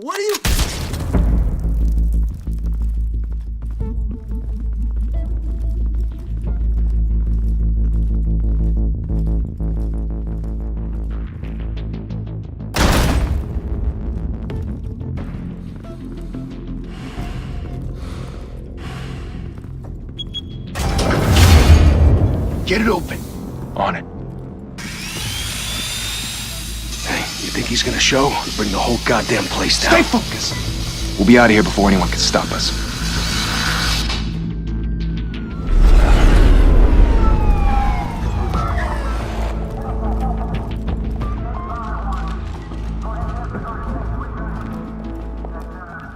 What are you... Get it open. On it. Hey, you think he's gonna show? We'll bring the whole goddamn place down. Stay focused! We'll be out of here before anyone can stop us.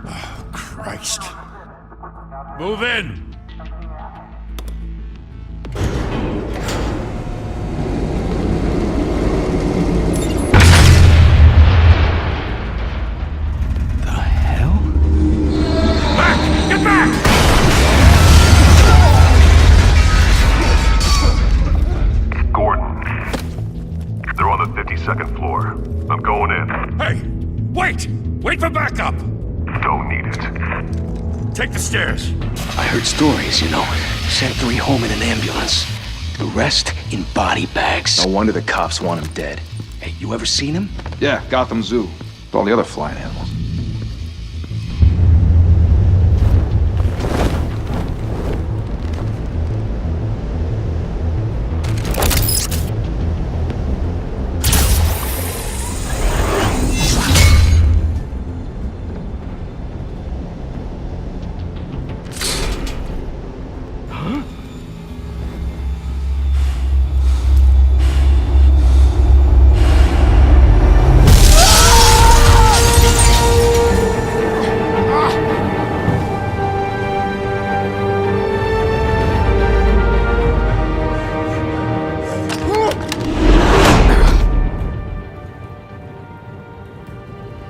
Oh, Christ. Move in! Second floor. I'm going in. Hey! Wait! Wait for backup! Don't need it. Take the stairs. I heard stories, you know. Sent 3 home in an ambulance. The rest in body bags. No wonder the cops want him dead. Hey, you ever seen him? Yeah, Gotham Zoo. With all the other flying animals.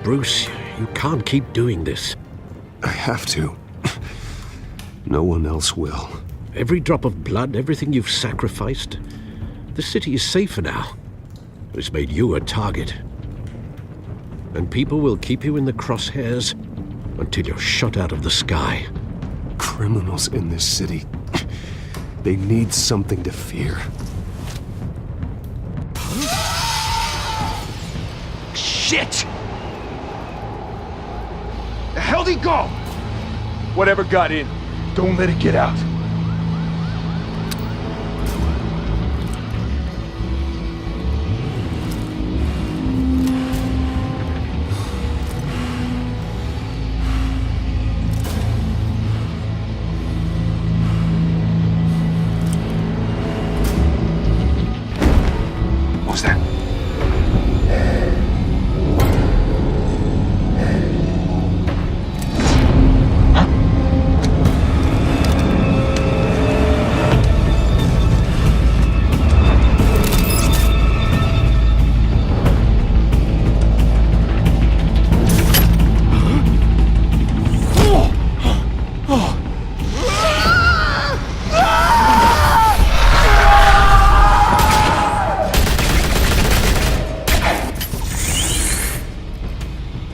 Bruce, you can't keep doing this. I have to. No one else will. Every drop of blood, everything you've sacrificed. The city is safer now. It's made you a target. And people will keep you in the crosshairs until you're shot out of the sky. Criminals in this city. They need something to fear. Shit! The hell'd he go? Whatever got in, don't let it get out. What was that?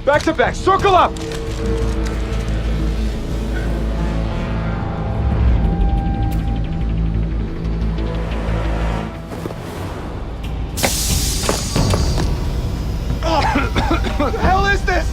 Back to back, circle up! What the hell is this?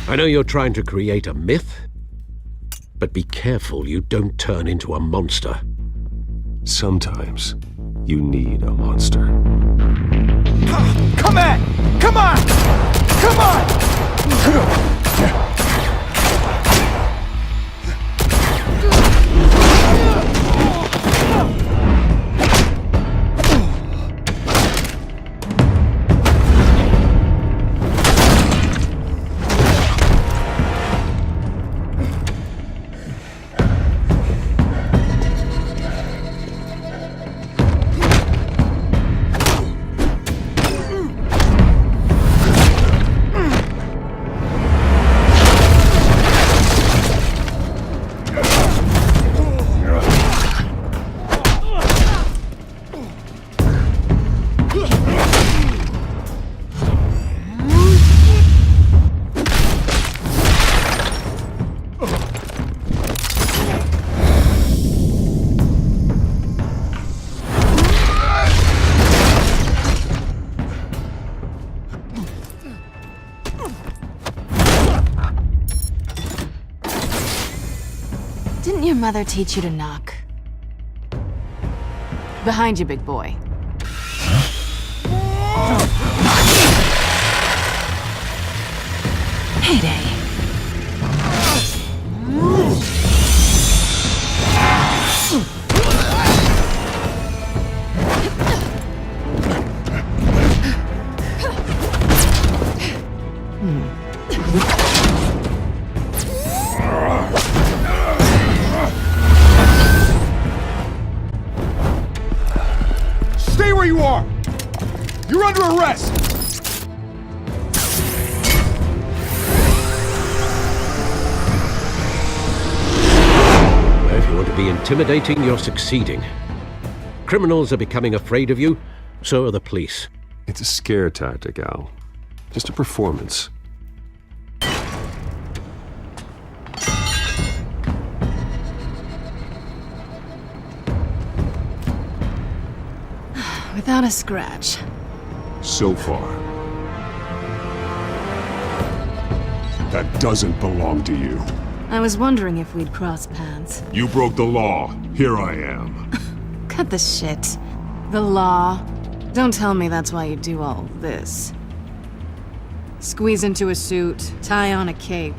I know you're trying to create a myth, but be careful you don't turn into a monster. Sometimes you need a monster. Come on! Come on! Come on! mother teach you to knock? Behind you, big boy. Heyday. Stay where you are! You're under arrest! If you want to be intimidating, you're succeeding. Criminals are becoming afraid of you, so are the police. It's a scare tactic, Al. Just a performance. Without a scratch. So far. That doesn't belong to you. I was wondering if we'd cross paths. You broke the law. Here I am. Cut the shit. The law. Don't tell me that's why you do all this. Squeeze into a suit, tie on a cape.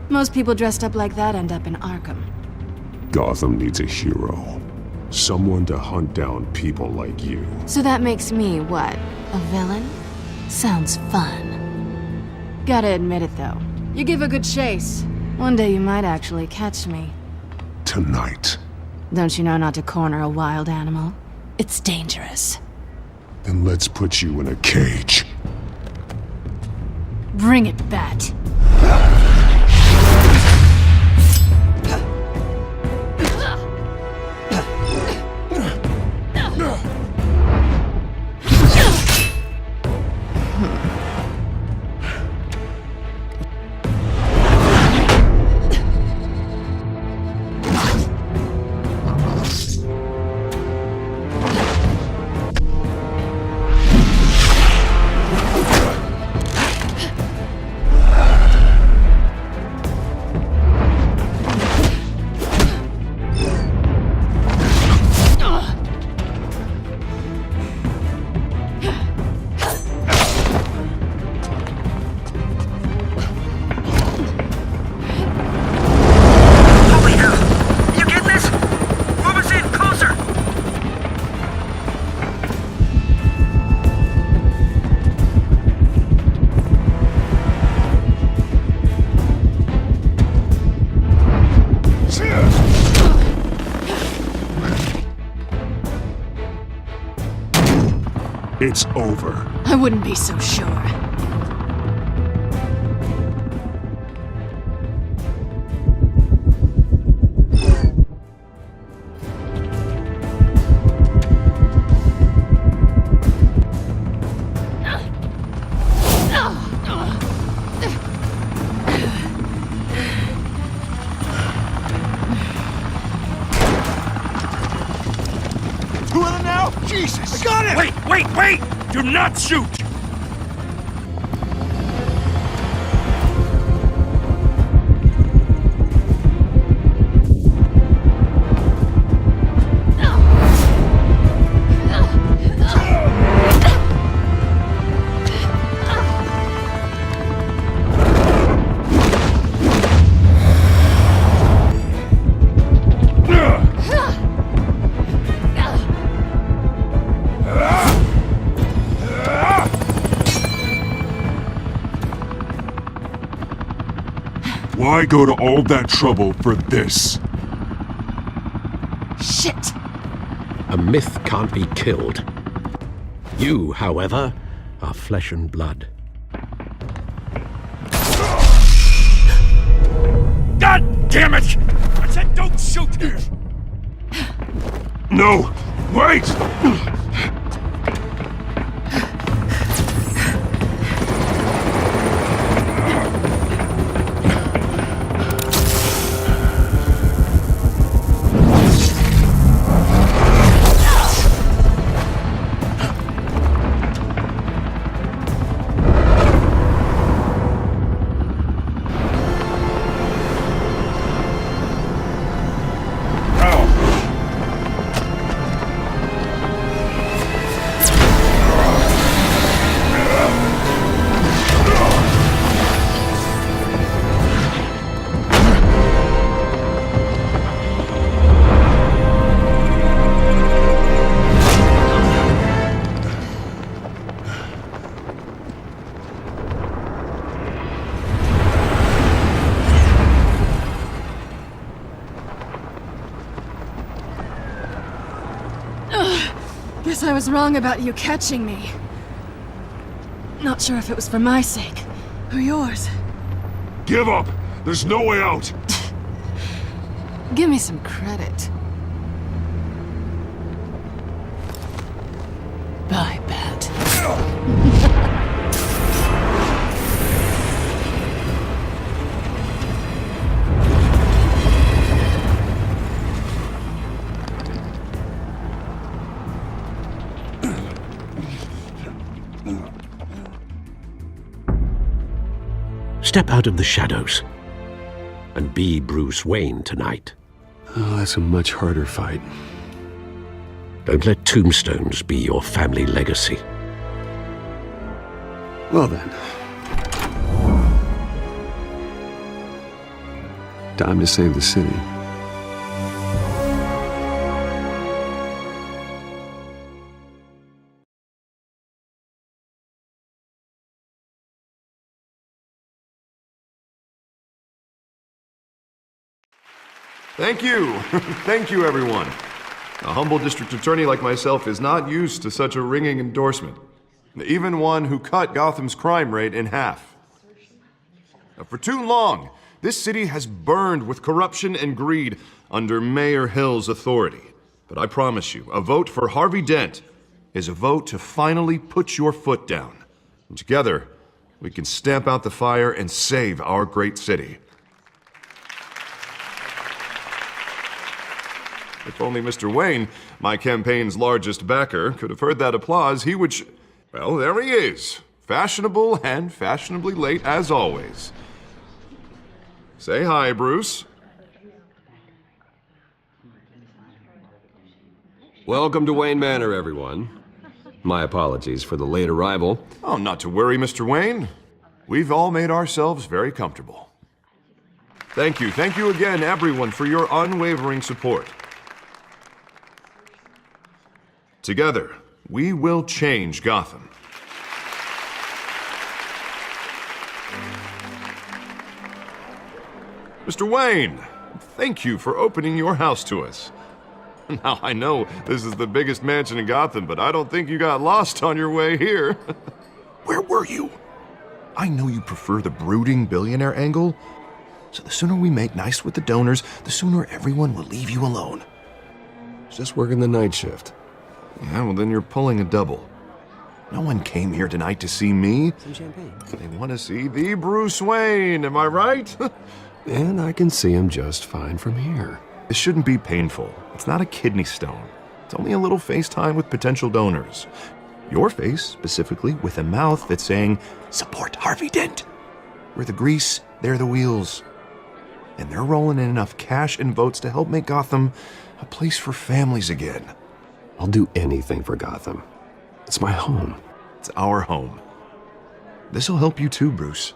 Most people dressed up like that end up in Arkham. Gotham needs a hero. Someone to hunt down people like you. So that makes me, what, a villain? Sounds fun. Gotta admit it, though. You give a good chase. One day you might actually catch me. Tonight. Don't you know not to corner a wild animal? It's dangerous. Then let's put you in a cage. Bring it, Bat. It's over. I wouldn't be so sure. Who are they now? Jesus! I got it! Wait! Do not shoot! Why go to all that trouble for this? Shit! A myth can't be killed. You, however, are flesh and blood. God damn it! I said don't shoot! No! Wait! I was wrong about you catching me. Not sure if it was for my sake, or yours. Give up! There's no way out! Give me some credit. Bye, Bat. Step out of the shadows and be Bruce Wayne tonight. Oh, that's a much harder fight. Don't let tombstones be your family legacy. Well then. Time to save the city. Thank you. Thank you, everyone. A humble district attorney like myself is not used to such a ringing endorsement. Even one who cut Gotham's crime rate in half. For too long, this city has burned with corruption and greed under Mayor Hill's authority. But I promise you, a vote for Harvey Dent is a vote to finally put your foot down. And together, we can stamp out the fire and save our great city. If only Mr. Wayne, my campaign's largest backer, could have heard that applause, he would well, there he is. Fashionable and fashionably late as always. Say hi, Bruce. Welcome to Wayne Manor, everyone. My apologies for the late arrival. Oh, not to worry, Mr. Wayne. We've all made ourselves very comfortable. Thank you again, everyone, for your unwavering support. Together, we will change Gotham. Mr. Wayne, thank you for opening your house to us. Now, I know this is the biggest mansion in Gotham, but I don't think you got lost on your way here. Where were you? I know you prefer the brooding billionaire angle, so the sooner we make nice with the donors, the sooner everyone will leave you alone. Just working the night shift. Yeah, well, then you're pulling a double. No one came here tonight to see me. Some champagne. They want to see the Bruce Wayne, am I right? And I can see him just fine from here. This shouldn't be painful. It's not a kidney stone. It's only a little FaceTime with potential donors. Your face, specifically, with a mouth that's saying, support Harvey Dent. We're the grease, they're the wheels. And they're rolling in enough cash and votes to help make Gotham a place for families again. I'll do anything for Gotham. It's my home. It's our home. This'll help you too, Bruce.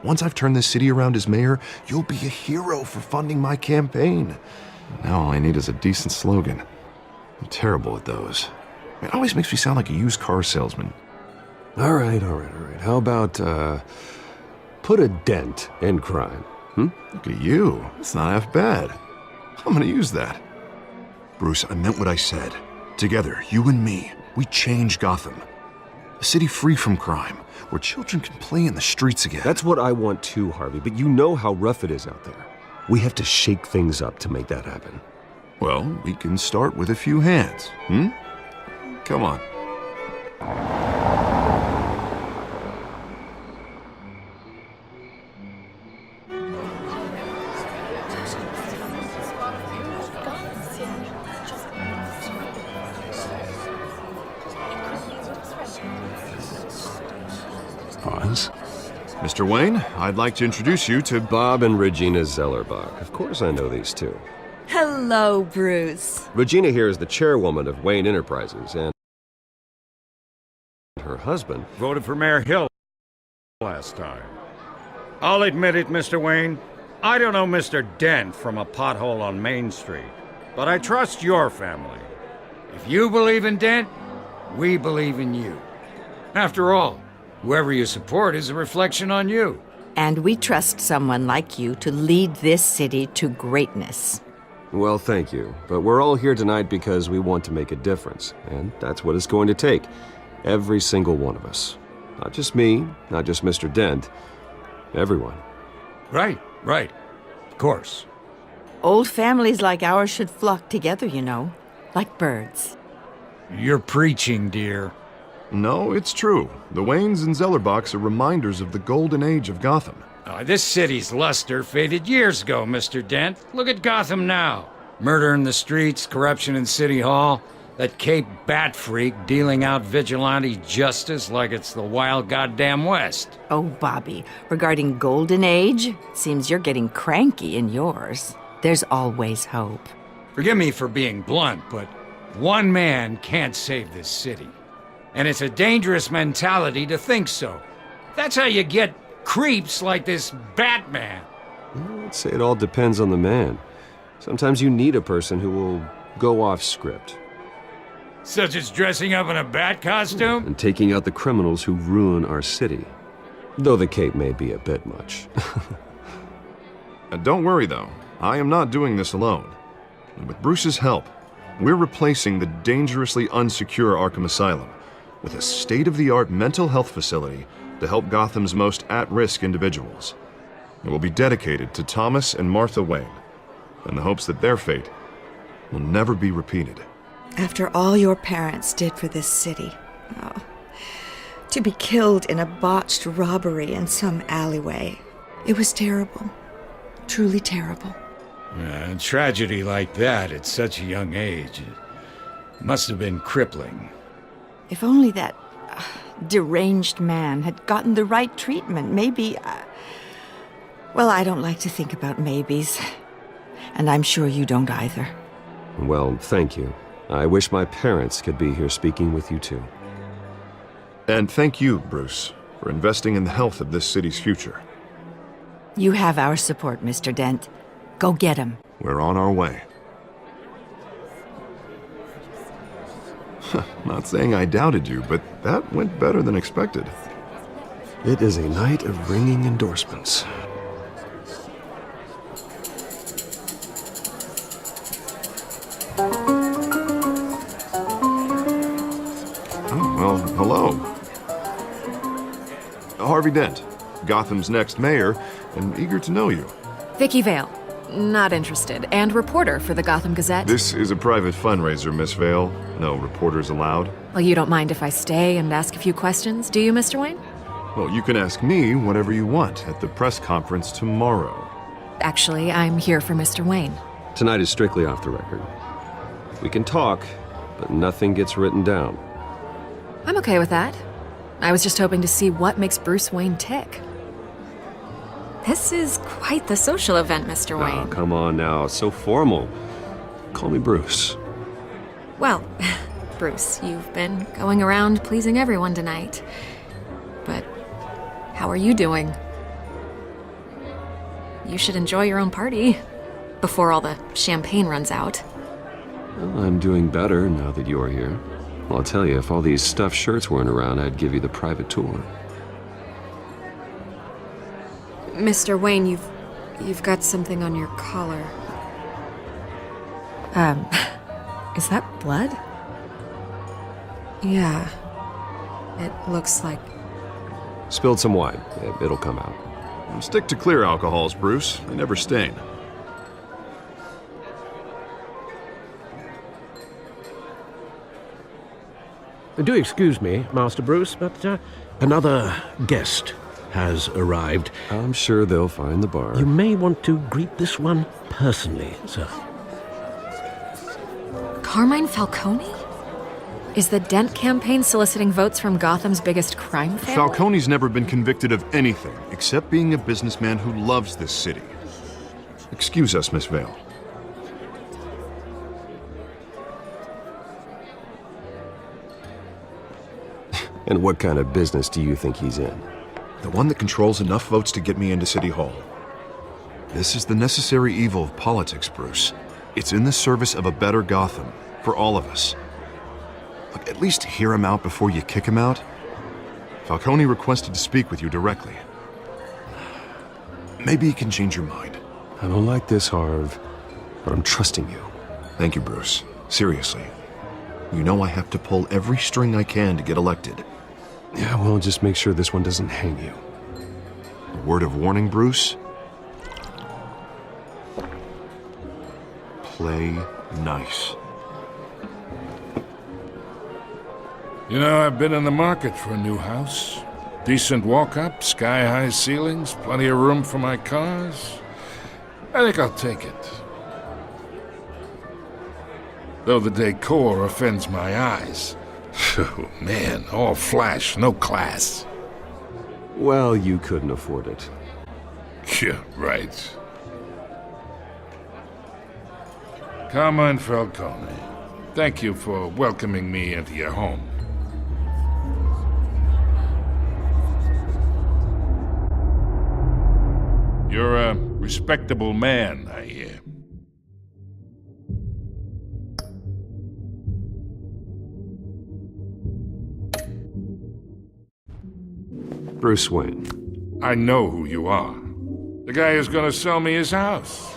Once I've turned this city around as mayor, you'll be a hero for funding my campaign. Now all I need is a decent slogan. I'm terrible at those. It always makes me sound like a used car salesman. All right. How about, put a dent in crime? Look at you. It's not half bad. I'm gonna use that. Bruce, I meant what I said. Together, you and me, we change Gotham. A city free from crime, where children can play in the streets again. That's what I want too, Harvey, but you know how rough it is out there. We have to shake things up to make that happen. Well, we can start with a few hands, Come on. Pause. Mr. Wayne, I'd like to introduce you to Bob and Regina Zellerbach. Of course I know these two. Hello, Bruce. Regina here is the chairwoman of Wayne Enterprises, and her husband Voted for Mayor Hill last time. I'll admit it, Mr. Wayne. I don't know Mr. Dent from a pothole on Main Street, but I trust your family. If you believe in Dent, we believe in you. After all, whoever you support is a reflection on you. And we trust someone like you to lead this city to greatness. Well, thank you. But we're all here tonight because we want to make a difference. And that's what it's going to take. Every single one of us. Not just me, not just Mr. Dent. Everyone. Right. Of course. Old families like ours should flock together, you know, like birds. You're preaching, dear. No, it's true. The Waynes and Zellerbachs are reminders of the golden age of Gotham. This city's luster faded years ago, Mr. Dent. Look at Gotham now. Murder in the streets, corruption in City Hall, that Cape Bat freak dealing out vigilante justice like it's the wild goddamn West. Oh, Bobby, regarding Golden Age, seems you're getting cranky in yours. There's always hope. Forgive me for being blunt, but one man can't save this city. And it's a dangerous mentality to think so. That's how you get creeps like this Batman. I'd say it all depends on the man. Sometimes you need a person who will go off script. Such as dressing up in a bat costume? And taking out the criminals who ruin our city. Though the cape may be a bit much. Don't worry, though. I am not doing this alone. And with Bruce's help, we're replacing the dangerously unsecure Arkham Asylum with a state-of-the-art mental health facility to help Gotham's most at-risk individuals. It will be dedicated to Thomas and Martha Wayne, in the hopes that their fate will never be repeated. After all your parents did for this city, to be killed in a botched robbery in some alleyway, it was terrible. Truly terrible. A tragedy like that at such a young age must have been crippling. If only that deranged man had gotten the right treatment, maybe... Well, I don't like to think about maybes. And I'm sure you don't either. Well, thank you. I wish my parents could be here speaking with you too. And thank you, Bruce, for investing in the health of this city's future. You have our support, Mr. Dent. Go get him. We're on our way. Not saying I doubted you, but that went better than expected. It is a night of ringing endorsements. Oh, well, hello. Harvey Dent, Gotham's next mayor, and eager to know you. Vicky Vale. Not interested. And reporter for the Gotham Gazette. This is a private fundraiser, Miss Vale. No reporters allowed. Well, you don't mind if I stay and ask a few questions, do you, Mr. Wayne? Well, you can ask me whatever you want at the press conference tomorrow. Actually, I'm here for Mr. Wayne. Tonight is strictly off the record. We can talk, but nothing gets written down. I'm okay with that. I was just hoping to see what makes Bruce Wayne tick. This is quite the social event, Mr. Wayne. Oh, come on now. It's so formal. Call me Bruce. Well, Bruce, you've been going around pleasing everyone tonight. But how are you doing? You should enjoy your own party before all the champagne runs out. Well, I'm doing better now that you're here. Well, I'll tell you, if all these stuffed shirts weren't around, I'd give you the private tour. Mr. Wayne, you've got something on your collar. Is that blood? Yeah. It looks like... Spilled some wine. It'll come out. Stick to clear alcohols, Bruce. They never stain. Do excuse me, Master Bruce, but another guest has arrived. I'm sure they'll find the bar. You may want to greet this one personally, sir. Carmine Falcone? Is the Dent campaign soliciting votes from Gotham's biggest crime family? Falcone's never been convicted of anything except being a businessman who loves this city. Excuse us, Miss Vale. And what kind of business do you think he's in? The one that controls enough votes to get me into City Hall. This is the necessary evil of politics, Bruce. It's in the service of a better Gotham, for all of us. Look, at least hear him out before you kick him out. Falcone requested to speak with you directly. Maybe he can change your mind. I don't like this, Harv. but I'm trusting you. Thank you, Bruce. Seriously. You know I have to pull every string I can to get elected. Yeah, well, just make sure this one doesn't hang you. A word of warning, Bruce? Play nice. You know, I've been in the market for a new house. Decent walk-up, sky-high ceilings, plenty of room for my cars. I think I'll take it. Though the decor offends my eyes. Oh, man, all flash, no class. Well, you couldn't afford it. Yeah, right. Carmine Falcone, thank you for welcoming me into your home. You're a respectable man, I hear. Bruce Wayne. I know who you are. The guy who's gonna sell me his house.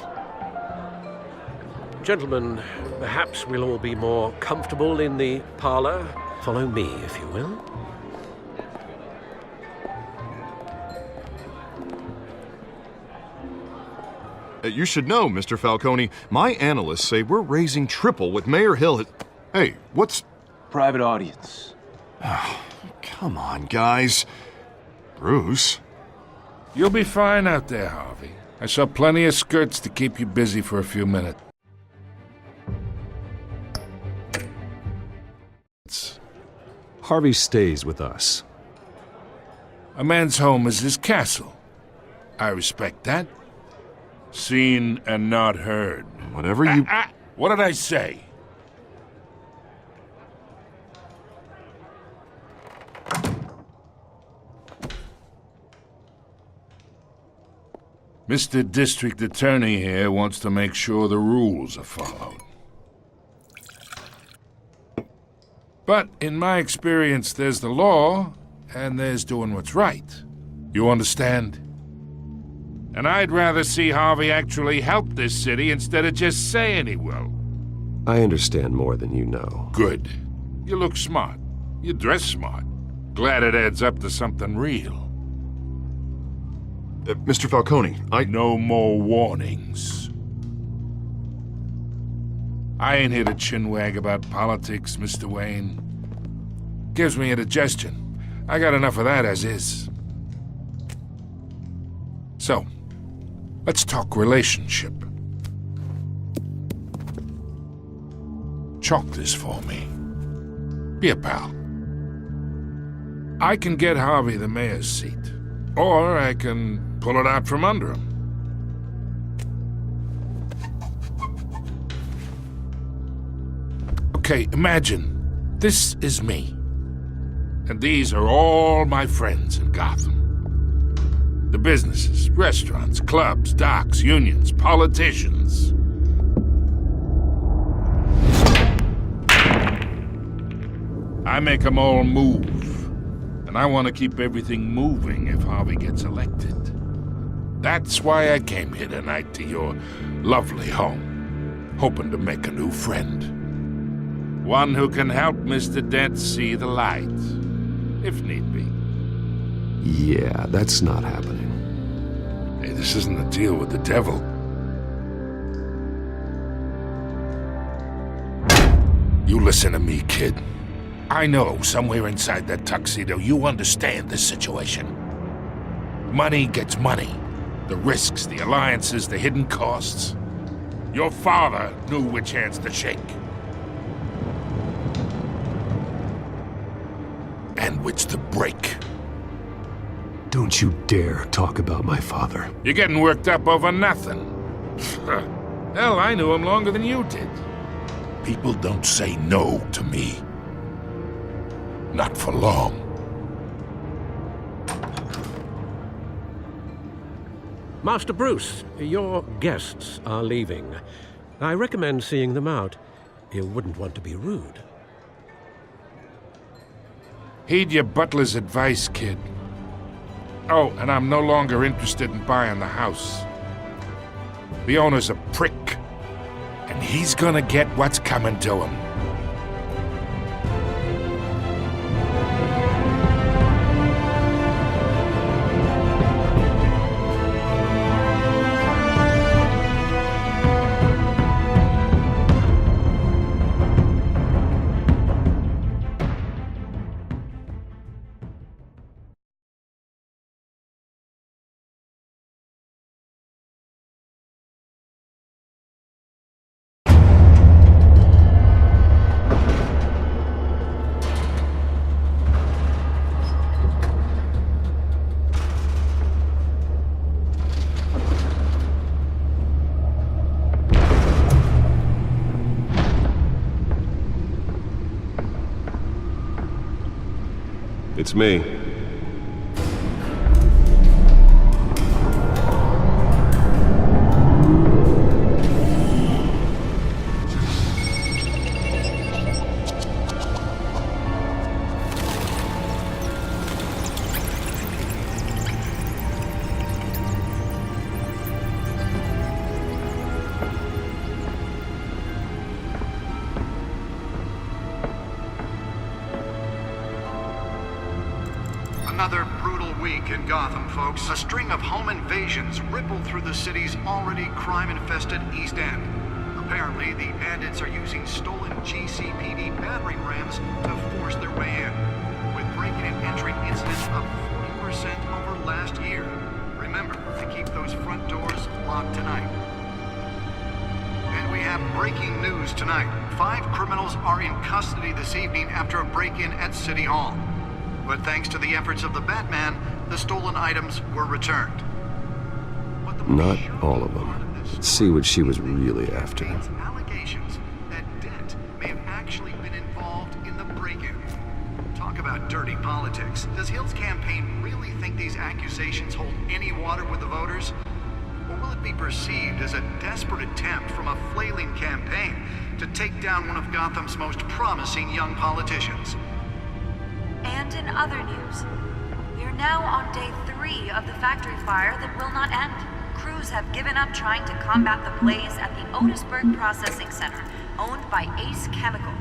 Gentlemen, perhaps we'll all be more comfortable in the parlor. Follow me, if you will. You should know, Mr. Falcone, my analysts say we're raising triple with Mayor Hill. Hey, what's... Private audience. Come on, guys. Bruce? You'll be fine out there, Harvey. I saw plenty of skirts to keep you busy for a few minutes. Harvey stays with us. A man's home is his castle. I respect that. Seen and not heard. Whatever you... What did I say? Mr. District Attorney here wants to make sure the rules are followed. But in my experience, there's the law, and there's doing what's right. You understand? And I'd rather see Harvey actually help this city instead of just saying he will. I understand more than you know. Good. You look smart. You dress smart. Glad it adds up to something real. Mr. Falcone, No more warnings. I ain't here to chinwag about politics, Mr. Wayne. Gives me indigestion. I got enough of that as is. So, let's talk relationship. Chalk this for me. Be a pal. I can get Harvey the mayor's seat, or I can pull it out from under him. Okay, imagine this is me, and these are all my friends in Gotham. The businesses, restaurants, clubs, docks, unions, politicians. I make them all move, and I want to keep everything moving if Harvey gets elected. That's why I came here tonight to your lovely home, hoping to make a new friend. One who can help Mr. Dent see the light, if need be. Yeah, that's not happening. Hey, this isn't a deal with the devil. You listen to me, kid. I know somewhere inside that tuxedo you understand this situation. Money gets money. The risks, the alliances, the hidden costs. Your father knew which hands to shake. And which to break. Don't you dare talk about my father. You're getting worked up over nothing. Hell, I knew him longer than you did. People don't say no to me. Not for long. Master Bruce, your guests are leaving. I recommend seeing them out. You wouldn't want to be rude. Heed your butler's advice, kid. Oh, and I'm no longer interested in buying the house. The owner's a prick. And he's gonna get what's coming to him. It's me. Another brutal week in Gotham, folks. A string of home invasions rippled through the city's already crime-infested East End. Apparently, the bandits are using stolen GCPD battering rams to force their way in, with break-in and entry incidents up 40% over last year. Remember to keep those front doors locked tonight. And we have breaking news tonight. 5 criminals are in custody this evening after a break-in at City Hall. But thanks to the efforts of the Batman, the stolen items were returned. Not all of them. Let's see what she was really after. Allegations that Dent may have actually been involved in the break-in. Talk about dirty politics. Does Hill's campaign really think these accusations hold any water with the voters? Or will it be perceived as a desperate attempt from a flailing campaign to take down one of Gotham's most promising young politicians? And in other news, we are now on day 3 of the factory fire that will not end. Crews have given up trying to combat the blaze at the Otisburg Processing Center, owned by Ace Chemical.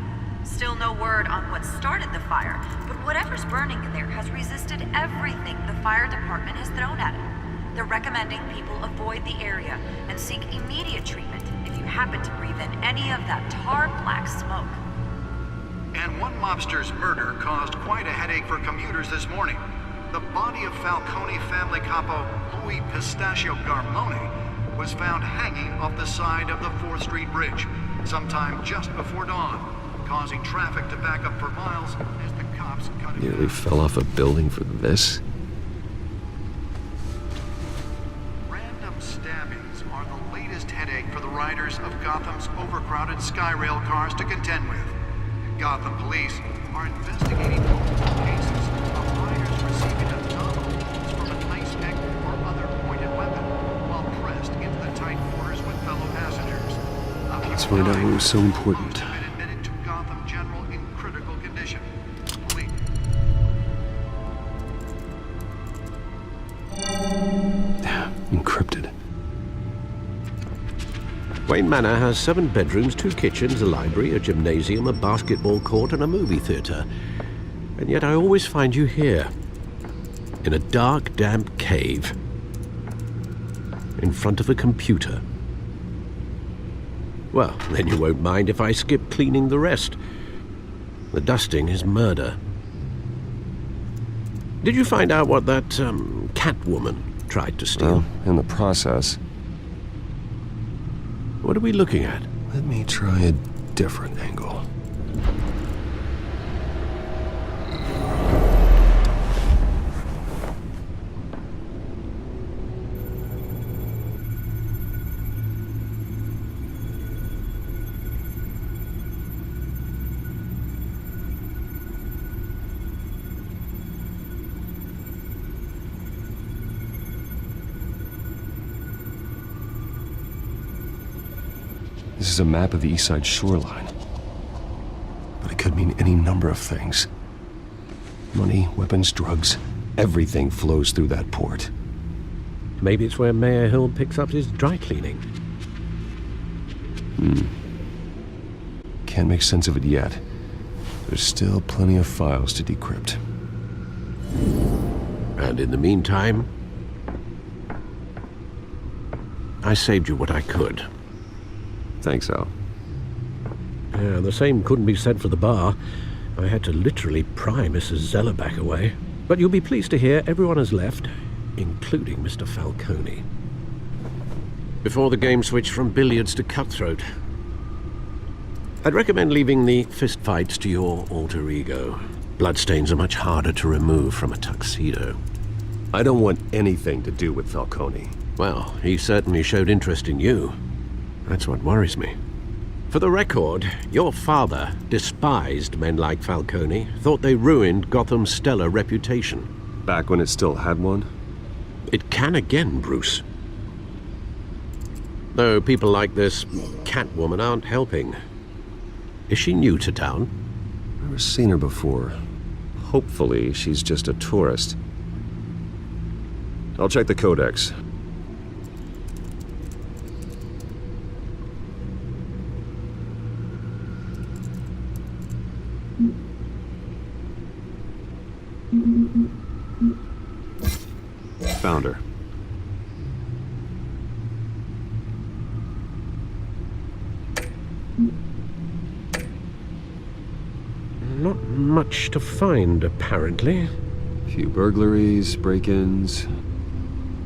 Still no word on what started the fire, but whatever's burning in there has resisted everything the fire department has thrown at it. They're recommending people avoid the area and seek immediate treatment if you happen to breathe in any of that tar-black smoke. And one mobster's murder caused quite a headache for commuters this morning. The body of Falcone family capo Louis Pistachio Garmone was found hanging off the side of the 4th Street Bridge sometime just before dawn, causing traffic to back up for miles as the cops cut him Nearly down. fell off a building for this. Random stabbings are the latest headache for the riders of Gotham's overcrowded Skyrail cars to contend with. Gotham police are investigating multiple cases of riders receiving abdominal wounds from a knife pick or other pointed weapon while pressed into the tight quarters with fellow passengers. Let's find out what was so important. Have been admitted to Gotham General in critical condition. Police. Encrypted. Wayne Manor has 7 bedrooms, 2 kitchens, a library, a gymnasium, a basketball court, and a movie theater. And yet I always find you here, in a dark, damp cave, in front of a computer. Well, then you won't mind if I skip cleaning the rest. The dusting is murder. Did you find out what that, Catwoman tried to steal? Well, in the process. What are we looking at? Let me try a different angle. This is a map of the East Side shoreline. But it could mean any number of things. Money, weapons, drugs, everything flows through that port. Maybe it's where Mayor Hill picks up his dry cleaning. can't make sense of it yet. There's still plenty of files to decrypt. And in the meantime, I saved you what I could. Thanks, Al. Yeah, the same couldn't be said for the bar. I had to literally pry Mrs. Zeller back away. But you'll be pleased to hear everyone has left, including Mr. Falcone. Before the game switched from billiards to cutthroat. I'd recommend leaving the fistfights to your alter ego. Bloodstains are much harder to remove from a tuxedo. I don't want anything to do with Falcone. Well, he certainly showed interest in you. That's what worries me. For the record, your father despised men like Falcone, thought they ruined Gotham's stellar reputation. Back when it still had one? It can again, Bruce. Though people like this Catwoman aren't helping. Is she new to town? Never seen her before. Hopefully, she's just a tourist. I'll check the codex. Found her. Not much to find, apparently. Few burglaries, break-ins.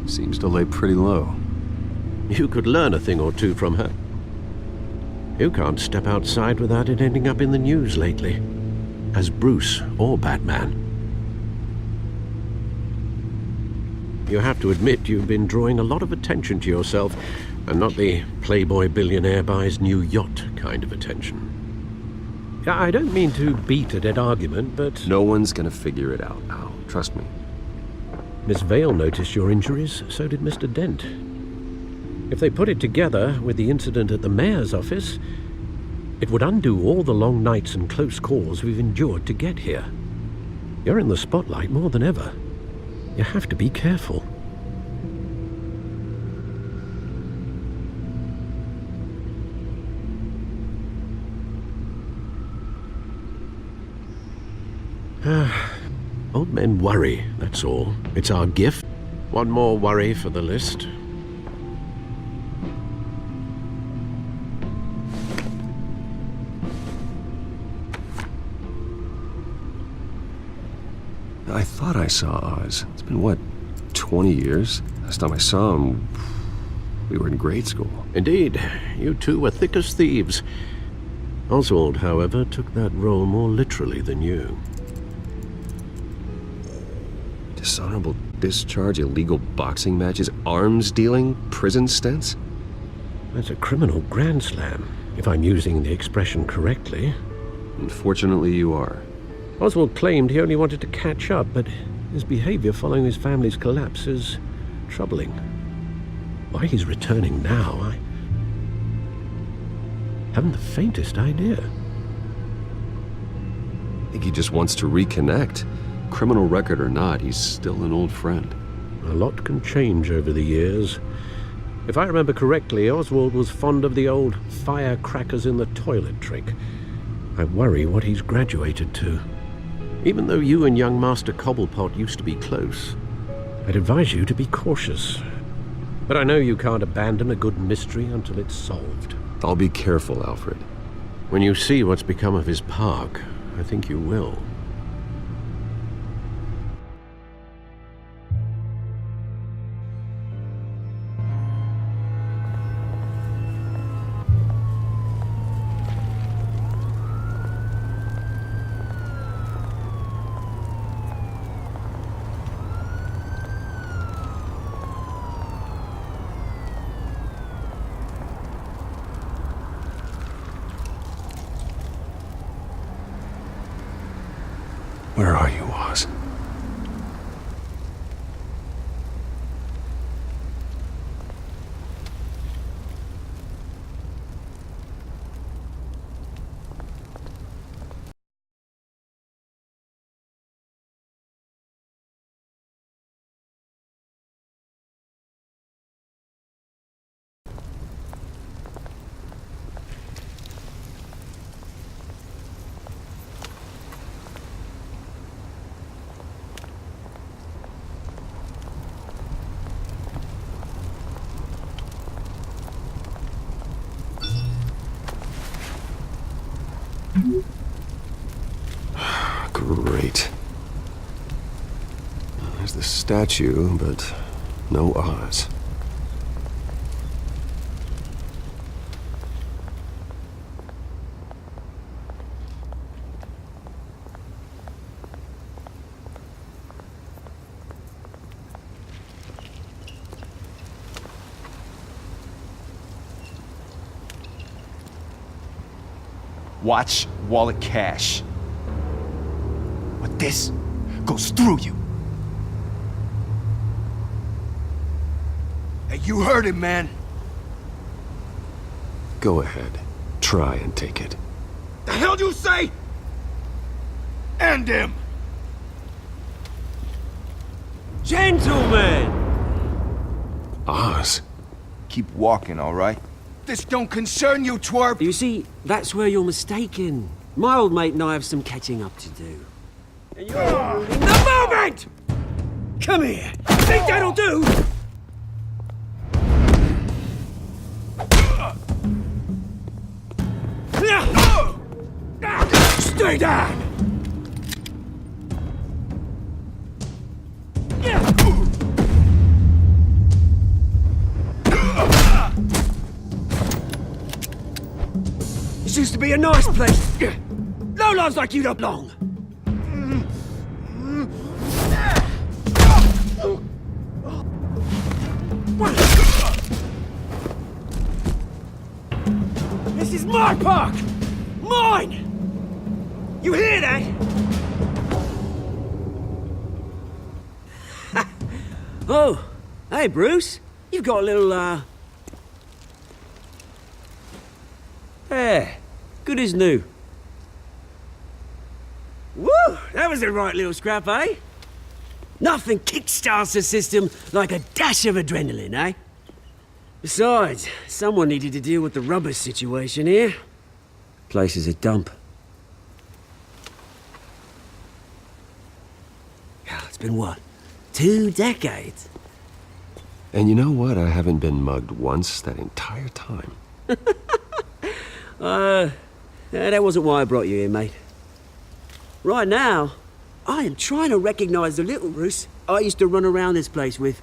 Seems to lay pretty low. You could learn a thing or two from her. You can't step outside without it ending up in the news lately. As Bruce or Batman. You have to admit you've been drawing a lot of attention to yourself, and not the playboy billionaire buys new yacht kind of attention. I don't mean to beat a dead argument, but... No one's gonna figure it out, Al. Trust me. Miss Vale noticed your injuries, so did Mr. Dent. If they put it together with the incident at the mayor's office, it would undo all the long nights and close calls we've endured to get here. You're in the spotlight more than ever. You have to be careful. Old men worry, that's all. It's our gift. One more worry for the list. I thought I saw Oz. It's been, what, 20 years? Last time I saw him, we were in grade school. Indeed. You two were thick as thieves. Oswald, however, took that role more literally than you. Dishonorable discharge, illegal boxing matches, arms dealing, prison stints? That's a criminal grand slam, if I'm using the expression correctly. Unfortunately, you are. Oswald claimed he only wanted to catch up, but his behavior following his family's collapse is troubling. Why he's returning now, I haven't the faintest idea. I think he just wants to reconnect. Criminal record or not, he's still an old friend. A lot can change over the years. If I remember correctly, Oswald was fond of the old firecrackers in the toilet trick. I worry what he's graduated to. Even though you and young Master Cobblepot used to be close, I'd advise you to be cautious. But I know you can't abandon a good mystery until it's solved. I'll be careful, Alfred. When you see what's become of his park, I think you will. Where are you, Oz? Great. There's the statue, but no Oz. Watch wallet cash. But this goes through you. Hey, you heard him, man. Go ahead. Try and take it. The hell you say? End him! Gentlemen! Oz? Keep walking, all right? This don't concern you, twerp! You see, that's where you're mistaken. My old mate and I have some catching up to do. And you're ruining the moment! Come here! Think that'll do? Stay down! This used to be a nice place. No lives like you don't belong. This is my park! Mine! You hear that? Oh, hey Bruce. You've got a little, Yeah, good as new. Woo! That was a right little scrap, eh? Nothing kickstarts the system like a dash of adrenaline, eh? Besides, someone needed to deal with the rubbish situation here. Place is a dump. It's been what? 2 decades? And you know what? I haven't been mugged once that entire time. That wasn't why I brought you here, mate. Right now, I am trying to recognize the little Bruce I used to run around this place with.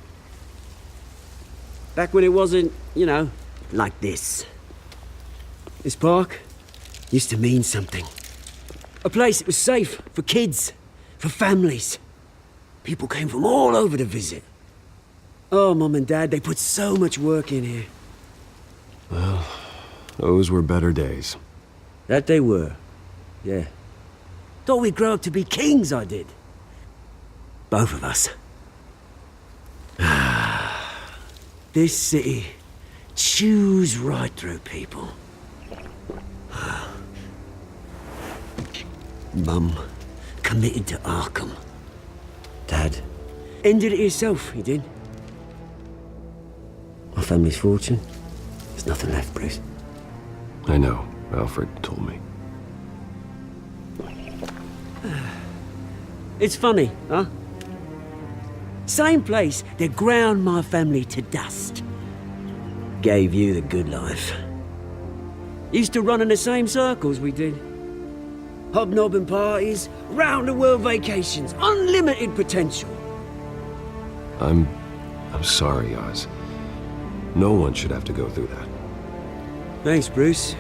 Back when it wasn't, you know, like this. This park used to mean something. A place that was safe for kids, for families. People came from all over to visit. Oh, Mum and Dad, they put so much work in here. Well, those were better days. That they were, yeah. Thought we'd grow up to be kings, I did. Both of us. This city chews right through people. Mum committed to Arkham. Dad ended it yourself, he did. My family's fortune, there's nothing left, Bruce. I know. Alfred told me. It's funny, huh? Same place that ground my family to dust. Gave you the good life. Used to run in the same circles we did. Hobnobbing parties, round-the-world vacations, unlimited potential. I'm sorry, Oz. No one should have to go through that. Thanks, Bruce.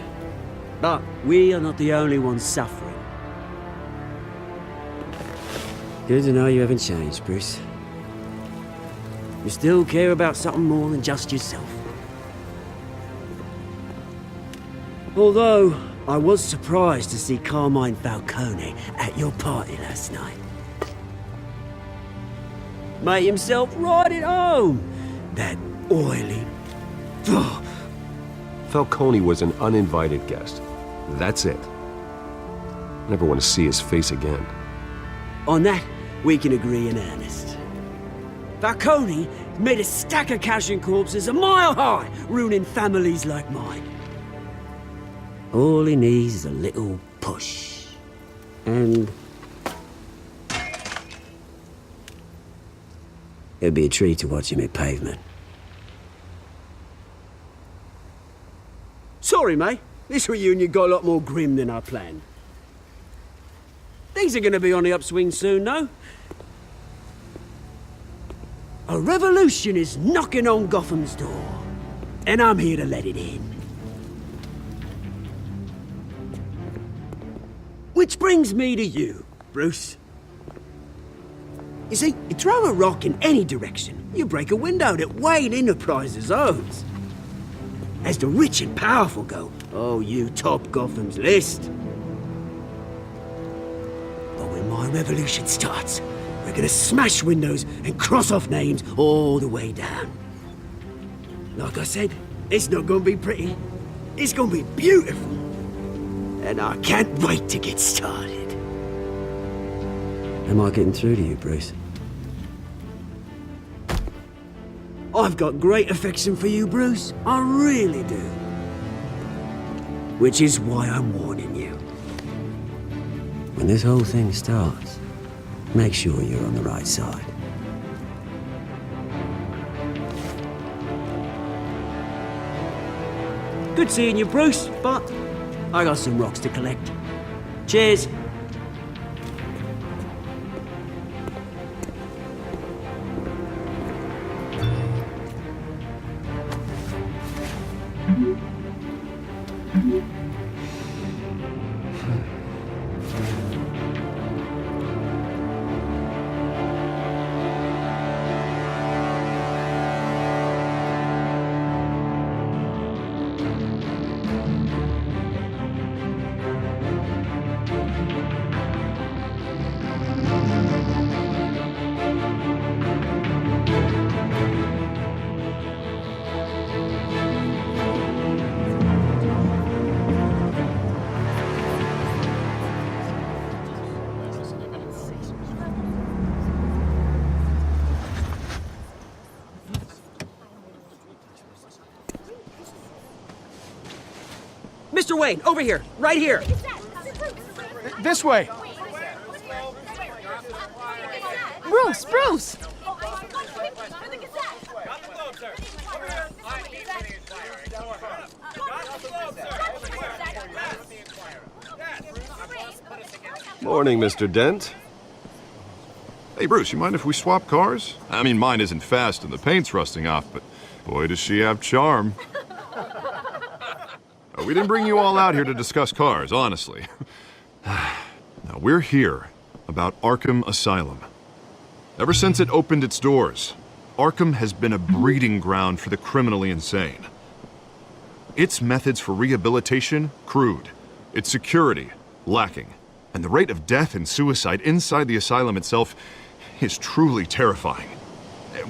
But we are not the only ones suffering. Good to know you haven't changed, Bruce. You still care about something more than just yourself. Although, I was surprised to see Carmine Falcone at your party last night. Made himself right at home. That oily... Falcone was an uninvited guest. That's it. Never want to see his face again. On that, we can agree in earnest. Falcone made a stack of cash and corpses a mile high, ruining families like mine. All he needs is a little push. And... it'd be a treat to watch him hit pavement. Sorry, mate. This reunion got a lot more grim than I planned. Things are gonna be on the upswing soon, no? A revolution is knocking on Gotham's door, and I'm here to let it in. Which brings me to you, Bruce. You see, you throw a rock in any direction, you break a window that Wayne Enterprises owns. As the rich and powerful go, oh, you top Gotham's list. But when my revolution starts, we're gonna smash windows and cross off names all the way down. Like I said, it's not gonna be pretty. It's gonna be beautiful. And I can't wait to get started. Am I getting through to you, Bruce? I've got great affection for you, Bruce. I really do. Which is why I'm warning you. When this whole thing starts, make sure you're on the right side. Good seeing you, Bruce, but I got some rocks to collect. Cheers. Mr. Wayne, over here, right here. This way. Bruce! Morning, Mr. Dent. Hey, Bruce, you mind if we swap cars? I mean, mine isn't fast and the paint's rusting off, but boy, does she have charm. We didn't bring you all out here to discuss cars, honestly. Now, we're here about Arkham Asylum. Ever since it opened its doors, Arkham has been a breeding ground for the criminally insane. Its methods for rehabilitation, crude. Its security, lacking. And the rate of death and suicide inside the asylum itself is truly terrifying.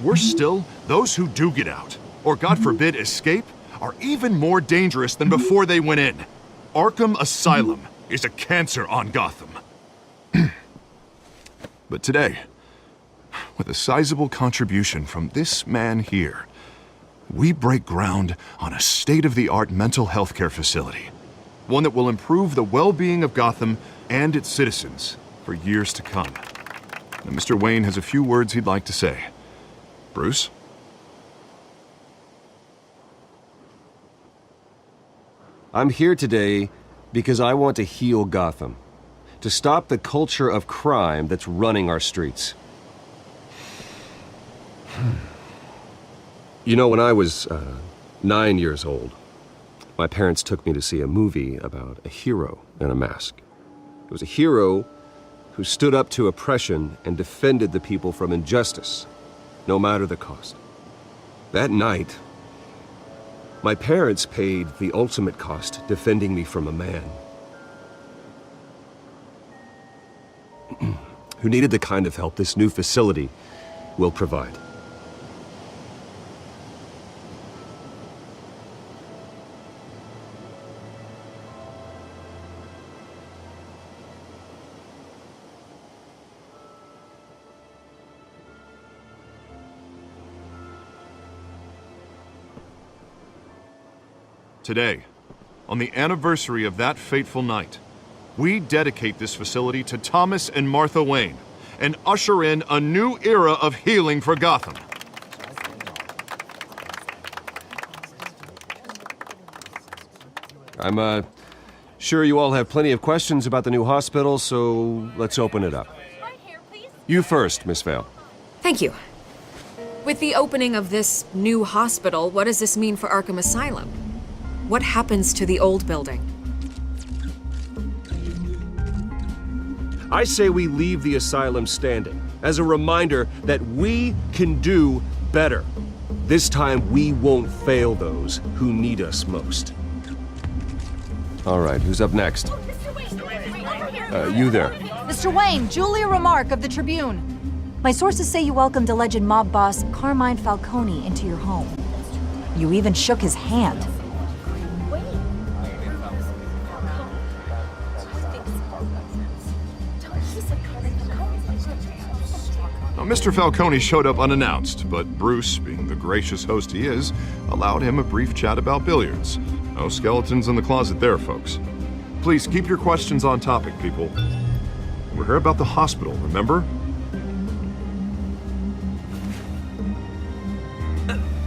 Worse still, those who do get out, or God forbid escape, are even more dangerous than before they went in. Arkham Asylum is a cancer on Gotham. But today, with a sizable contribution from this man here, we break ground on a state-of-the-art mental health care facility. One that will improve the well-being of Gotham and its citizens for years to come. Now, Mr. Wayne has a few words he'd like to say. Bruce? I'm here today because I want to heal Gotham. To stop the culture of crime that's running our streets. You know, when I was 9 years old, my parents took me to see a movie about a hero in a mask. It was a hero who stood up to oppression and defended the people from injustice, no matter the cost. That night, my parents paid the ultimate cost defending me from a man who needed the kind of help this new facility will provide. Today, on the anniversary of that fateful night, we dedicate this facility to Thomas and Martha Wayne and usher in a new era of healing for Gotham. I'm Sure, you all have plenty of questions about the new hospital, so let's open it up. You first, Miss Vale. Thank you. With the opening of this new hospital, what does this mean for Arkham Asylum? What happens to the old building? I say we leave the asylum standing, as a reminder that we can do better. This time, we won't fail those who need us most. All right, who's up next? You there. Mr. Wayne, Julia Remark of the Tribune. My sources say you welcomed alleged mob boss Carmine Falcone into your home. You even shook his hand. Now, Mr. Falcone showed up unannounced, but Bruce, being the gracious host he is, allowed him a brief chat about billiards. No skeletons in the closet there, folks. Please keep your questions on topic, people. We're here about the hospital, remember?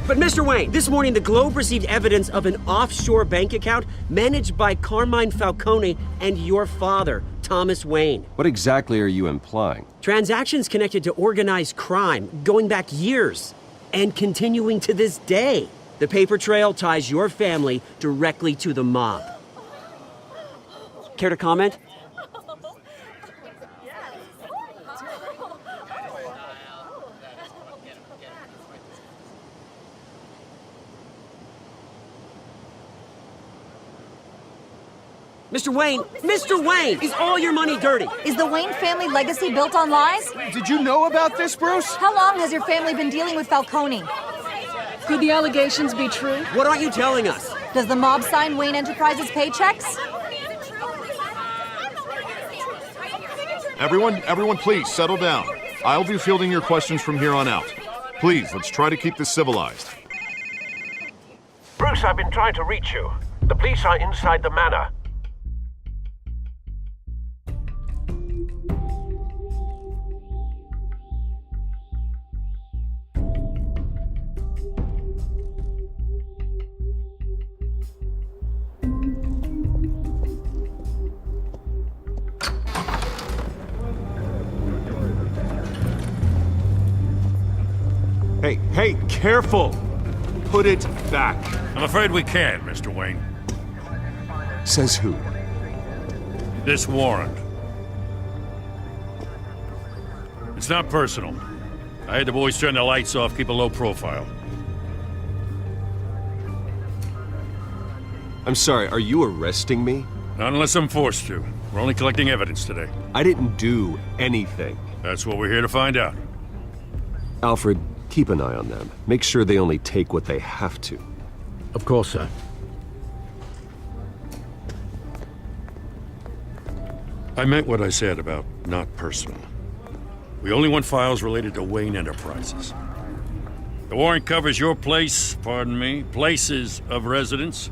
But Mr. Wayne, this morning the Globe received evidence of an offshore bank account managed by Carmine Falcone and your father, Thomas Wayne. What exactly are you implying? Transactions connected to organized crime going back years and continuing to this day. The paper trail ties your family directly to the mob. Care to comment? Mr. Wayne! Mr. Wayne! Is all your money dirty? Is the Wayne family legacy built on lies? Did you know about this, Bruce? How long has your family been dealing with Falcone? Could the allegations be true? What aren't you telling us? Does the mob sign Wayne Enterprises paychecks? Everyone, please settle down. I'll be fielding your questions from here on out. Please, let's try to keep this civilized. Bruce, I've been trying to reach you. The police are inside the manor. Hey, careful! Put it back. I'm afraid we can't, Mr. Wayne. Says who? This warrant. It's not personal. I had the boys turn the lights off, keep a low profile. I'm sorry, are you arresting me? Not unless I'm forced to. We're only collecting evidence today. I didn't do anything. That's what we're here to find out. Alfred, keep an eye on them. Make sure they only take what they have to. Of course, sir. I meant what I said about not personal. We only want files related to Wayne Enterprises. The warrant covers your places of residence,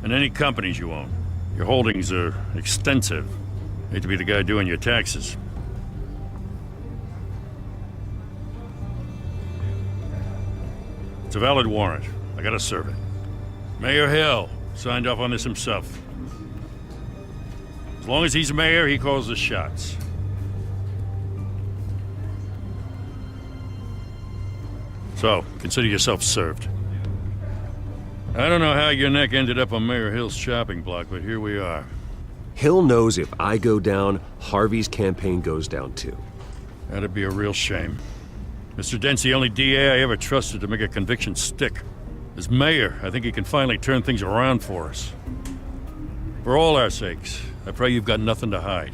and any companies you own. Your holdings are extensive. Hate to be the guy doing your taxes. It's a valid warrant. I gotta serve it. Mayor Hill signed off on this himself. As long as he's mayor, he calls the shots. So, consider yourself served. I don't know how your neck ended up on Mayor Hill's chopping block, but here we are. Hill knows if I go down, Harvey's campaign goes down too. That'd be a real shame. Mr. Dent's the only DA I ever trusted to make a conviction stick. As mayor, I think he can finally turn things around for us. For all our sakes, I pray you've got nothing to hide.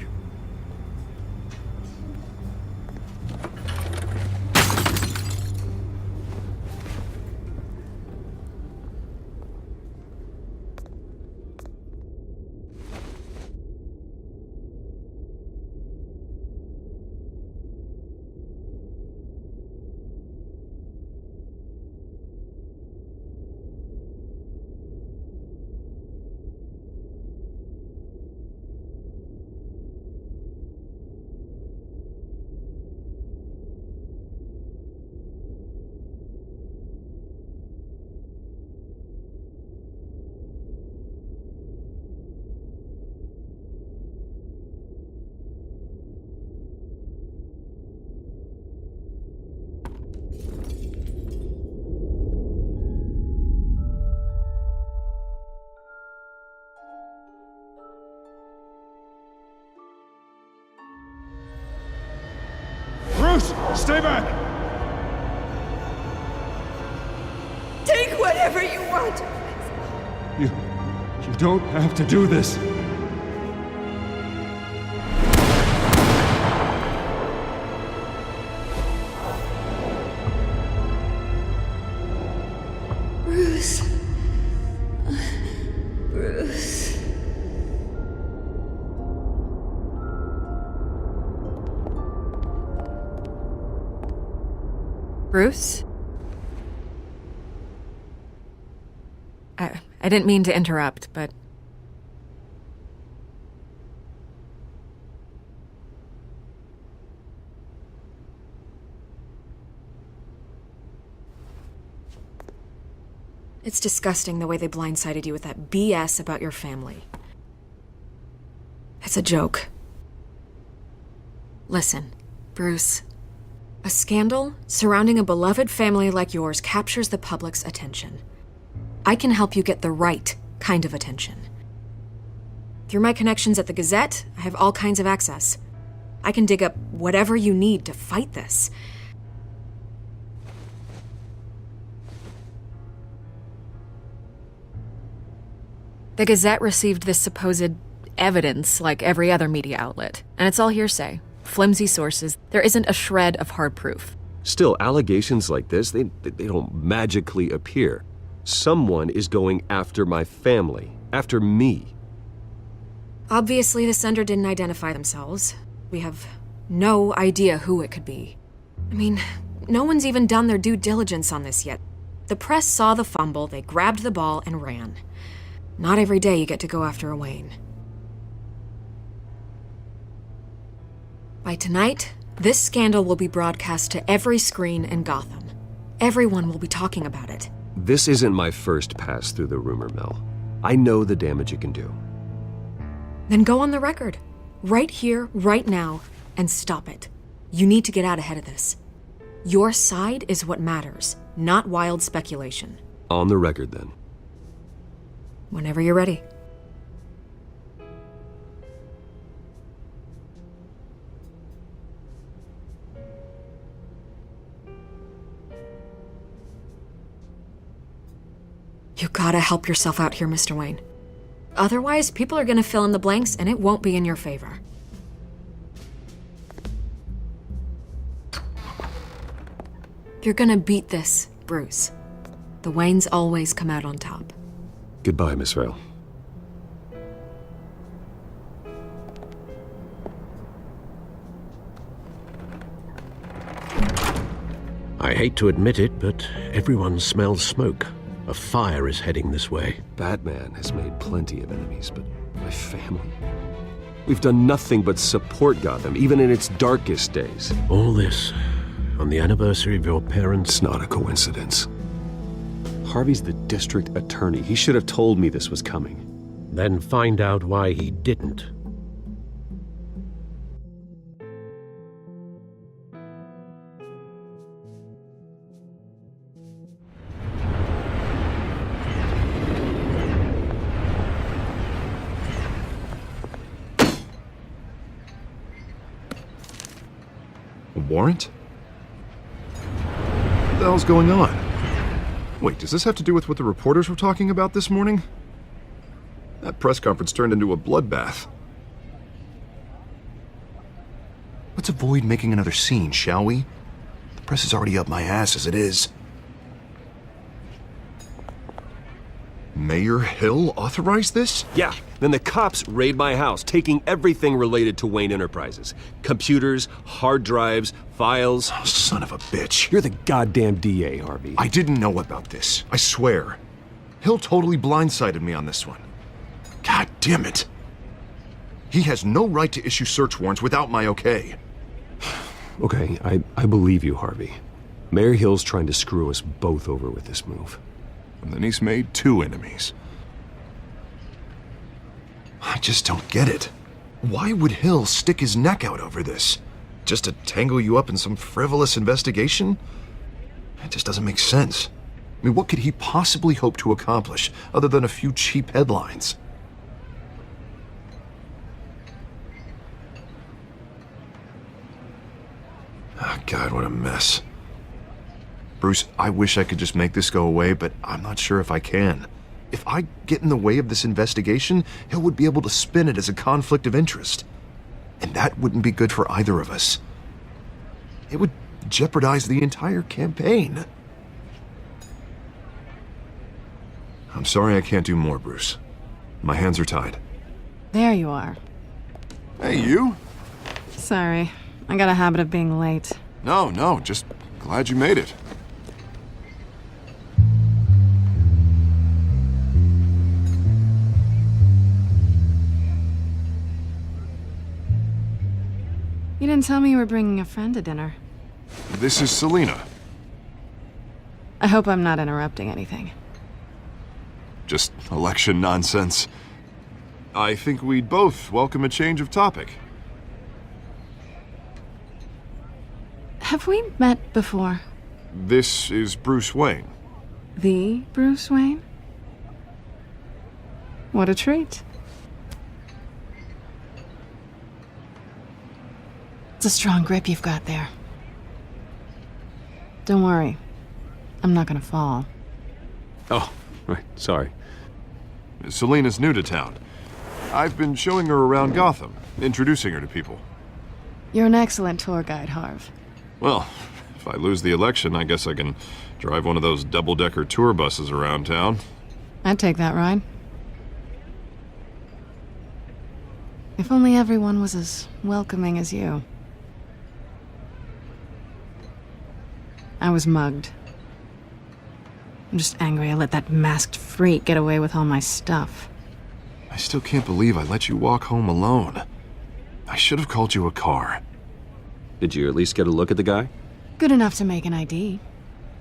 whatever you want. You don't have to do this. Bruce. Bruce. Bruce? I didn't mean to interrupt, but... It's disgusting the way they blindsided you with that BS about your family. It's a joke. Listen, Bruce. A scandal surrounding a beloved family like yours captures the public's attention. I can help you get the right kind of attention. Through my connections at the Gazette, I have all kinds of access. I can dig up whatever you need to fight this. The Gazette received this supposed evidence like every other media outlet, and it's all hearsay. Flimsy sources. There isn't a shred of hard proof. Still, allegations like this, they don't magically appear. Someone is going after my family, after me. Obviously, the sender didn't identify themselves. We have no idea who it could be. I mean, no one's even done their due diligence on this yet. The press saw the fumble, they grabbed the ball and ran. Not every day you get to go after a Wayne. By tonight, this scandal will be broadcast to every screen in Gotham. Everyone will be talking about it. This isn't my first pass through the rumor mill. I know the damage it can do. Then go on the record. Right here, right now, and stop it. You need to get out ahead of this. Your side is what matters, not wild speculation. On the record, then. Whenever you're ready. You gotta help yourself out here, Mr. Wayne. Otherwise, people are gonna fill in the blanks and it won't be in your favor. You're gonna beat this, Bruce. The Waynes always come out on top. Goodbye, Miss Vale. I hate to admit it, but everyone smells smoke. A fire is heading this way. Batman has made plenty of enemies, but my family? We've done nothing but support Gotham, even in its darkest days. All this on the anniversary of your parents'... It's not a coincidence. Harvey's the district attorney. He should have told me this was coming. Then find out why he didn't. A warrant? What the hell's going on? Wait, does this have to do with what the reporters were talking about this morning? That press conference turned into a bloodbath. Let's avoid making another scene, shall we? The press is already up my ass as it is. Mayor Hill authorized this? Yeah, then the cops raid my house, taking everything related to Wayne Enterprises. Computers, hard drives, files. Oh, son of a bitch. You're the goddamn DA, Harvey. I didn't know about this, I swear. Hill totally blindsided me on this one. God damn it. He has no right to issue search warrants without my okay. Okay, I believe you, Harvey. Mayor Hill's trying to screw us both over with this move. And then he's made 2 enemies. I just don't get it. Why would Hill stick his neck out over this? Just to tangle you up in some frivolous investigation? It just doesn't make sense. I mean, what could he possibly hope to accomplish other than a few cheap headlines? Oh, God, what a mess. Bruce, I wish I could just make this go away, but I'm not sure if I can. If I get in the way of this investigation, Hill would be able to spin it as a conflict of interest. And that wouldn't be good for either of us. It would jeopardize the entire campaign. I'm sorry I can't do more, Bruce. My hands are tied. There you are. Hey, you? Sorry. I got a habit of being late. No, just glad you made it. You didn't tell me you were bringing a friend to dinner. This is Selina. I hope I'm not interrupting anything. Just election nonsense. I think we'd both welcome a change of topic. Have we met before? This is Bruce Wayne. The Bruce Wayne? What a treat. It's a strong grip you've got there. Don't worry. I'm not gonna fall. Oh, right. Sorry. Selina's new to town. I've been showing her around Gotham, introducing her to people. You're an excellent tour guide, Harv. Well, if I lose the election, I guess I can drive one of those double-decker tour buses around town. I'd take that ride. If only everyone was as welcoming as you. I was mugged. I'm just angry I let that masked freak get away with all my stuff. I still can't believe I let you walk home alone. I should have called you a car. Did you at least get a look at the guy? Good enough to make an ID.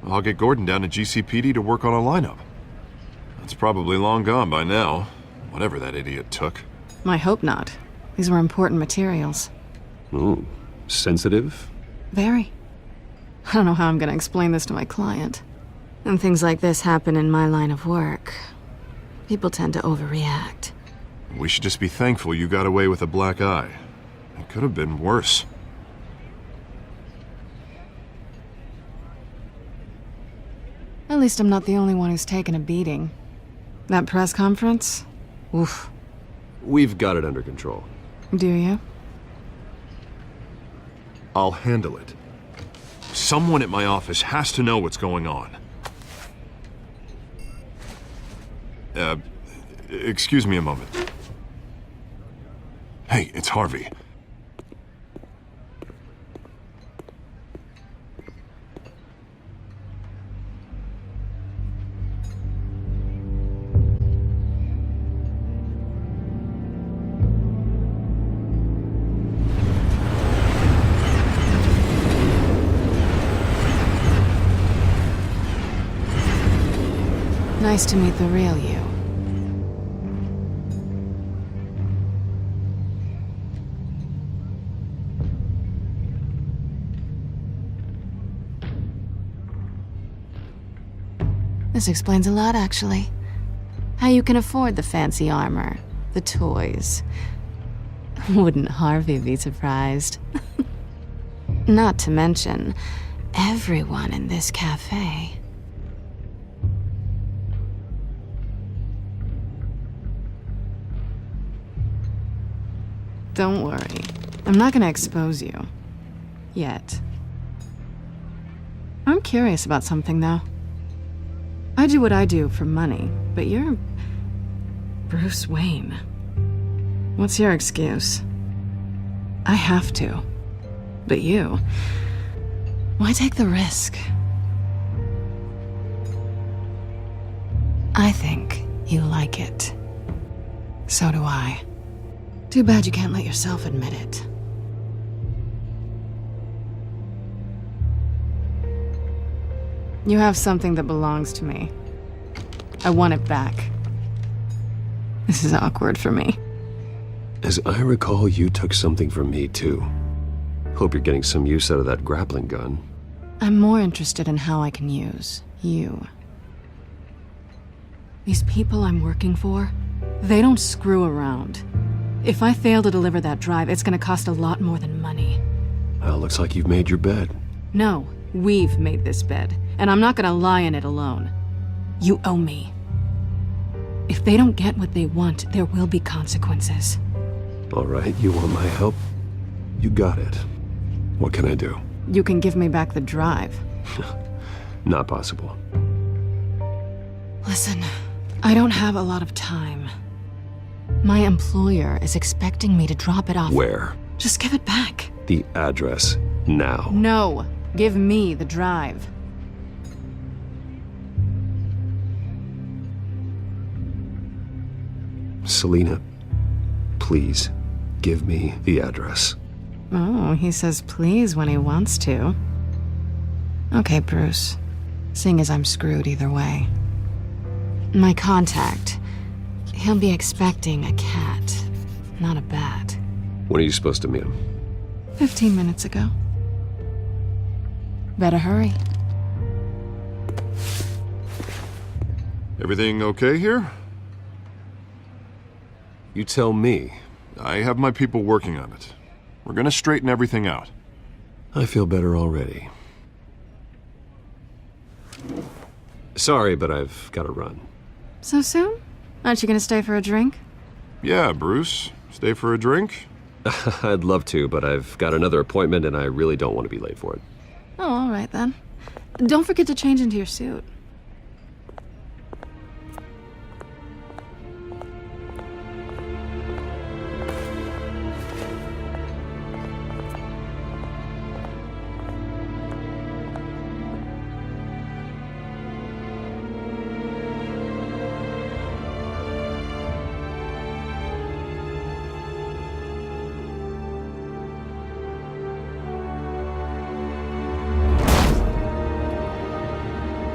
I'll get Gordon down to GCPD to work on a lineup. That's probably long gone by now, whatever that idiot took. I hope not. These were important materials. Ooh, sensitive? Very. I don't know how I'm gonna explain this to my client. And things like this happen in my line of work. People tend to overreact. We should just be thankful you got away with a black eye. It could have been worse. At least I'm not the only one who's taken a beating. That press conference? Oof. We've got it under control. Do you? I'll handle it. Someone at my office has to know what's going on. Excuse me a moment. Hey, it's Harvey. Nice to meet the real you. This explains a lot, actually. How you can afford the fancy armor, the toys. Wouldn't Harvey be surprised? Not to mention, everyone in this cafe. Don't worry. I'm not gonna expose you. Yet. I'm curious about something, though. I do what I do for money, but you're Bruce Wayne. What's your excuse? I have to. But you, why take the risk? I think you like it. So do I. Too bad you can't let yourself admit it. You have something that belongs to me. I want it back. This is awkward for me. As I recall, you took something from me, too. Hope you're getting some use out of that grappling gun. I'm more interested in how I can use you. These people I'm working for, they don't screw around. If I fail to deliver that drive, it's gonna cost a lot more than money. Well, looks like you've made your bed. No, We've made this bed, and I'm not gonna lie in it alone. You owe me. If they don't get what they want, there will be consequences. All right, you want my help? You got it. What can I do? You can give me back the drive. Not possible. Listen, I don't have a lot of time. My employer is expecting me to drop it off. Where? Just give it back. The address, now. No, give me the drive. Selina, please, give me the address. Oh, he says please when he wants to. Okay, Bruce. Seeing as I'm screwed either way. My contact. He'll be expecting a cat, not a bat. When are you supposed to meet him? 15 minutes ago. Better hurry. Everything okay here? You tell me. I have my people working on it. We're gonna straighten everything out. I feel better already. Sorry, but I've got to run. So soon? Aren't you gonna stay for a drink? Yeah, Bruce. Stay for a drink? I'd love to, but I've got another appointment and I really don't want to be late for it. Oh, all right then. Don't forget to change into your suit.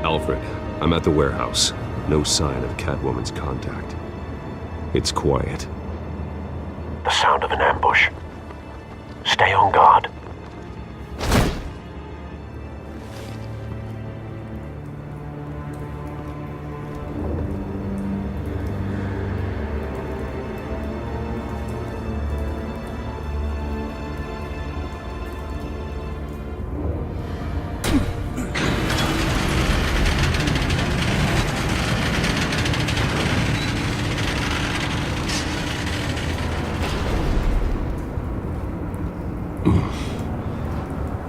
Alfred, I'm at the warehouse. No sign of Catwoman's contact. It's quiet. The sound of an ambush. Stay on guard.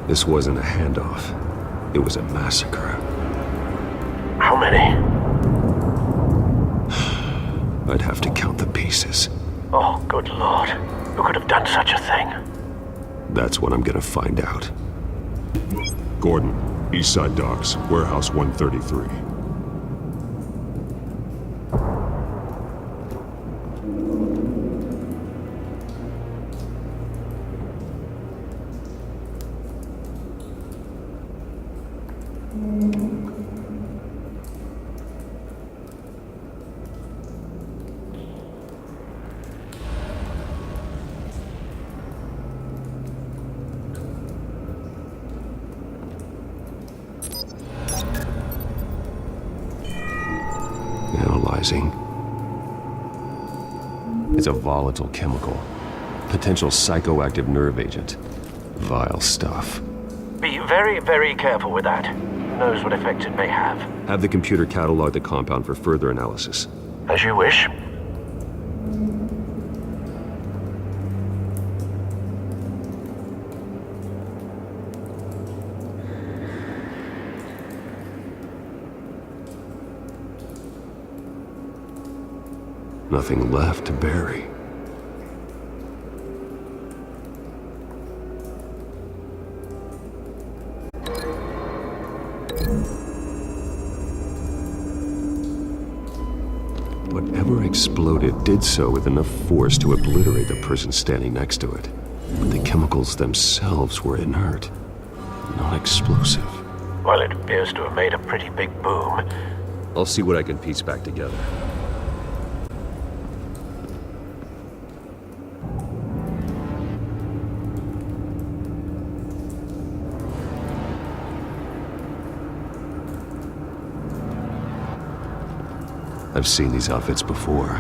This wasn't a handoff. It was a massacre. How many? I'd have to count the pieces. Oh, good lord. Who could have done such a thing? That's what I'm gonna find out. Gordon, Eastside Docks, Warehouse 133. Analyzing. It's a volatile chemical. Potential psychoactive nerve agent. Vile stuff. Be very, very careful with that. Who knows what effect it may have. Have the computer catalog the compound for further analysis. As you wish. Nothing left to bury. Whatever exploded did so with enough force to obliterate the person standing next to it. But the chemicals themselves were inert, not explosive. Well, it appears to have made a pretty big boom. I'll see what I can piece back together. I've seen these outfits before.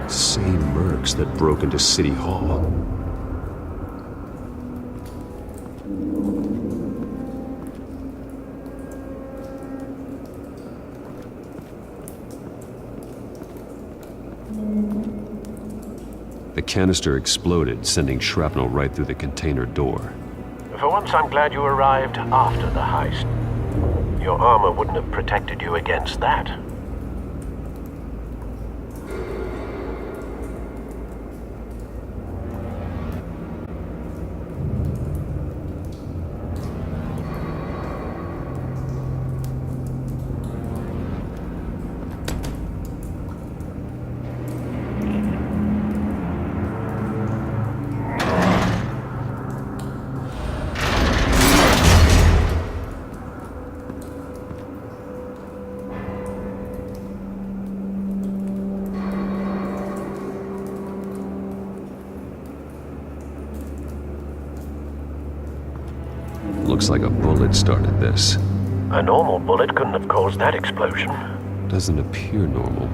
Same mercs that broke into City Hall. canister exploded, sending shrapnel right through the container door. For once, I'm glad you arrived after the heist. Your armor wouldn't have protected you against that. Looks like a bullet started this. A normal bullet couldn't have caused that explosion. Doesn't appear normal.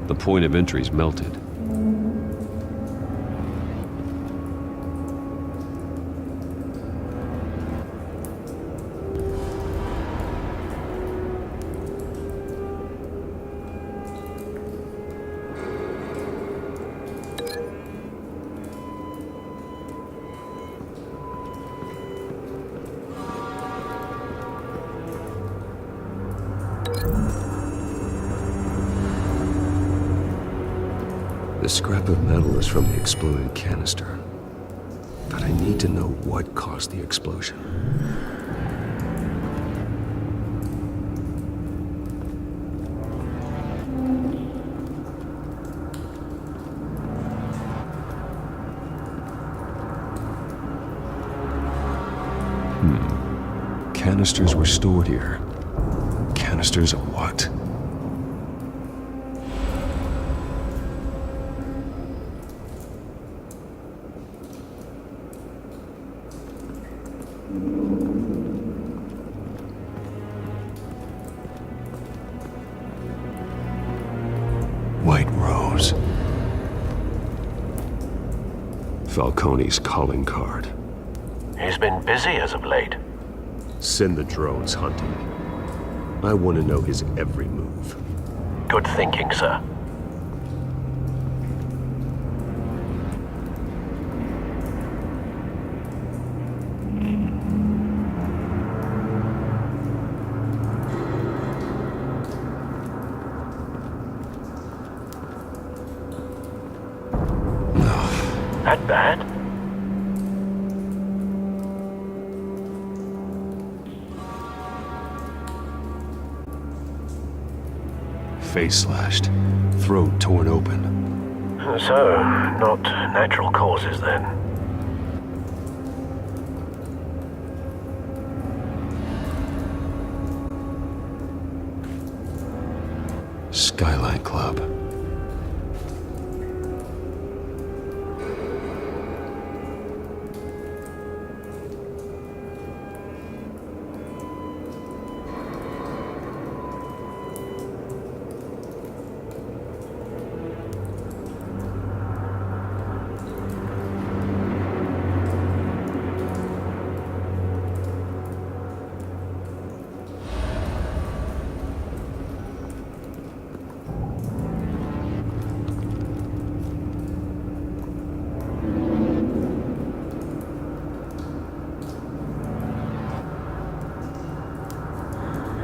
The point of entry's melted. The scrap of metal is from the exploded canister. But I need to know what caused the explosion. Canisters were stored here. Canisters of what? White Rose. Falcone's calling card. He's been busy as of late. Send the drones hunting. I want to know his every move. Good thinking, sir. That bad? Face slashed, throat torn open. So, not natural causes then. Skyline Club.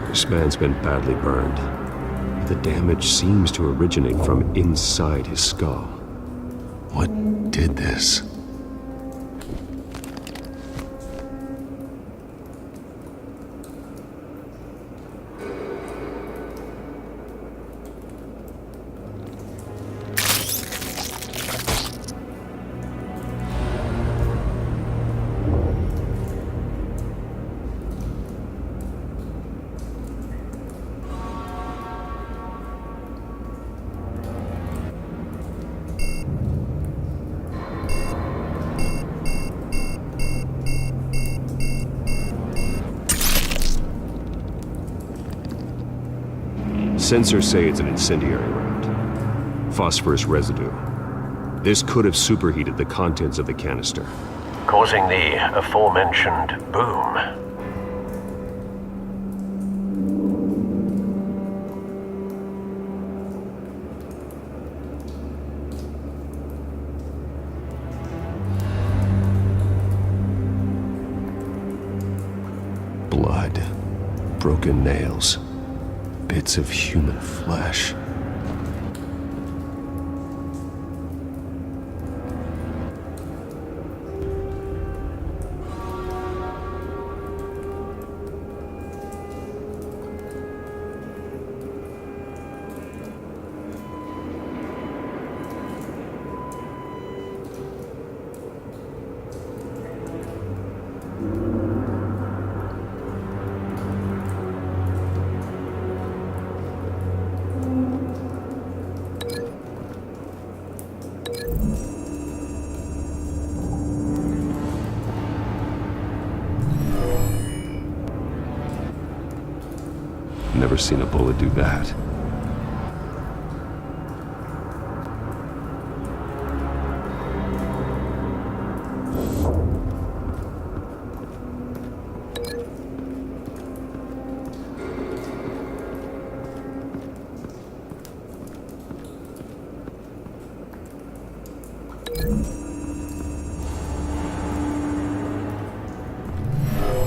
This man's been badly burned. The damage seems to originate from inside his skull. What did this? Sensors say it's an incendiary round. Phosphorus residue. This could have superheated the contents of the canister, causing the aforementioned boom. broken nails, bits of human flesh. Never seen a bullet do that.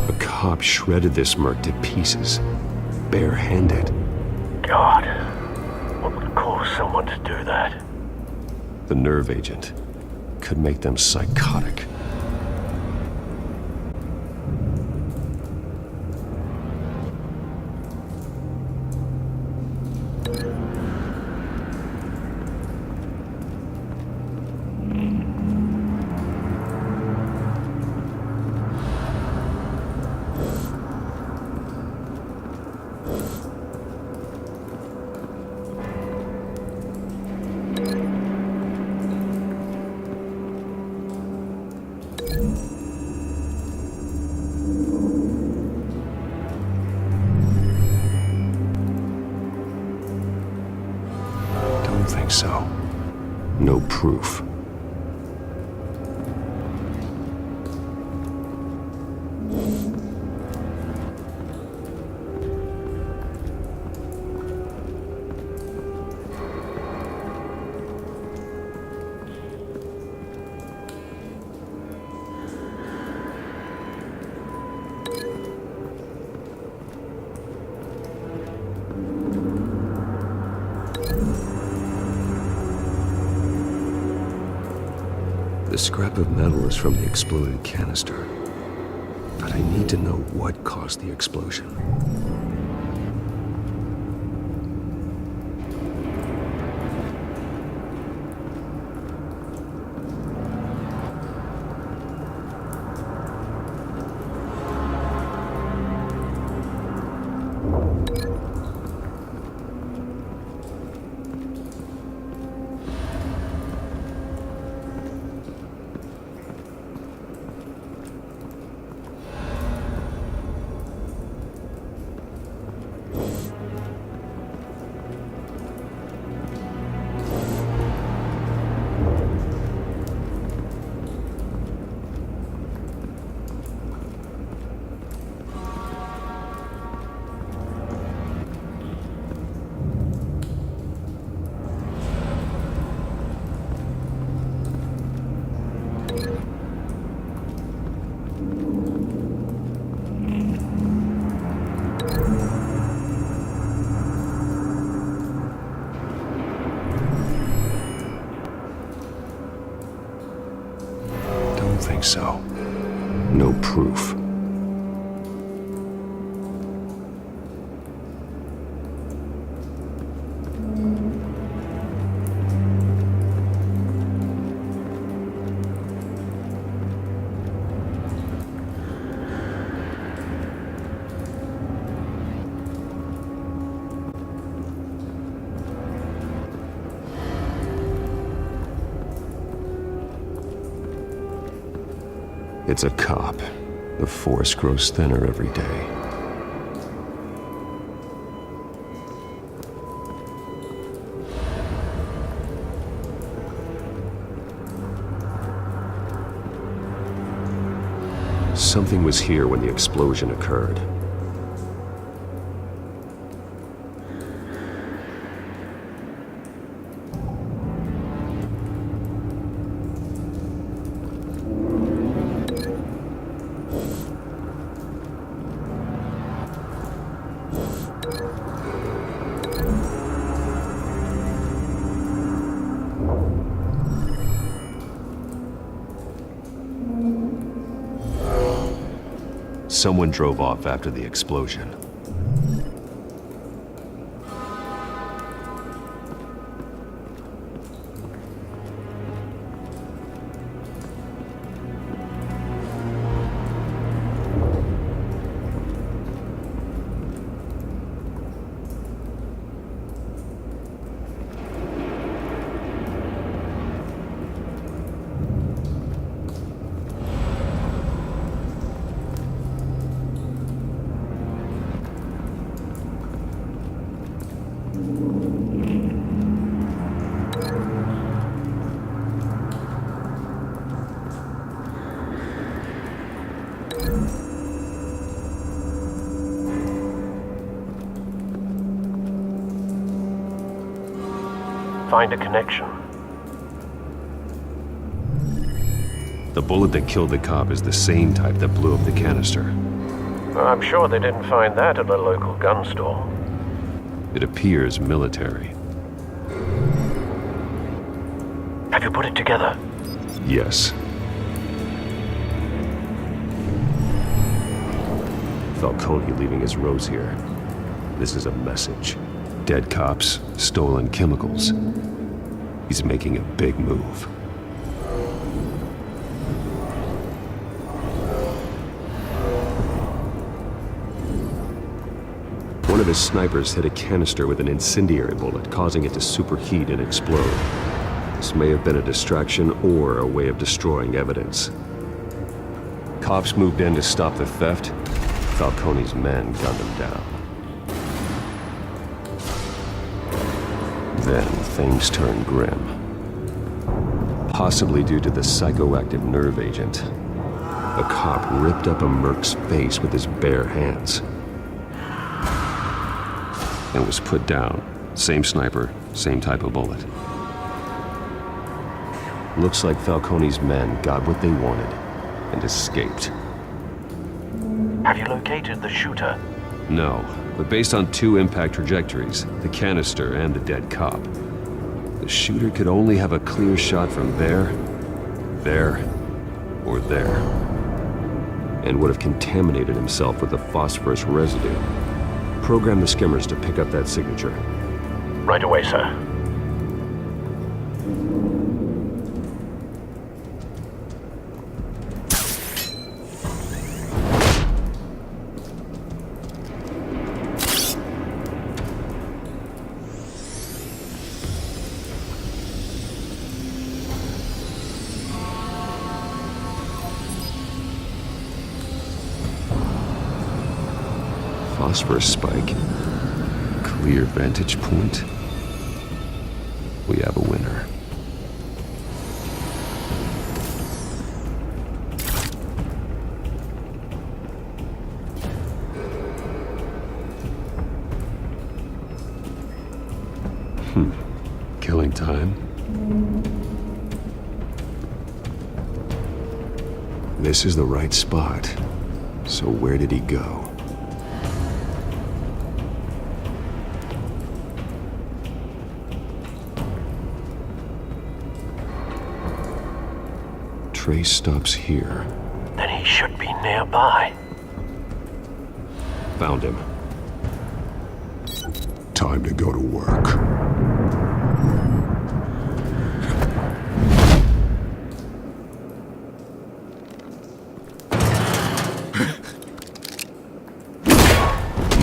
A cop shredded this merc to pieces, barehanded. God, what would cause someone to do that? The nerve agent could make them psychotic. Don't think so. No proof. The scrap of metal is from the exploded canister. But I need to know what caused the explosion. Don't think so. No proof. It's a cop. The force grows thinner every day. Something was here when the explosion occurred. someone drove off after the explosion. Find a connection. The bullet that killed the cop is the same type that blew up the canister. I'm sure they didn't find that at a local gun store. It appears military. Have you put it together? Yes. Falcone leaving his rose here. This is a message. Dead cops, stolen chemicals. He's making a big move. One of his snipers hit a canister with an incendiary bullet, causing it to superheat and explode. This may have been a distraction or a way of destroying evidence. Cops moved in to stop the theft. Falcone's men gunned him down. Then things turned grim. Possibly due to the psychoactive nerve agent. A cop ripped up a merc's face with his bare hands. And was put down. Same sniper, same type of bullet. Looks like Falcone's men got what they wanted and escaped. Have you located the shooter? No, but based on two impact trajectories, the canister and the dead cop, the shooter could only have a clear shot from there, or there, and would have contaminated himself with the phosphorus residue. Program the skimmers to pick up that signature. Right away, sir. Phosphorus spike. Clear vantage point. We have a winner. Killing time. This is the right spot. So where did he go? Trace stops here. Then he should be nearby. Found him. Time to go to work.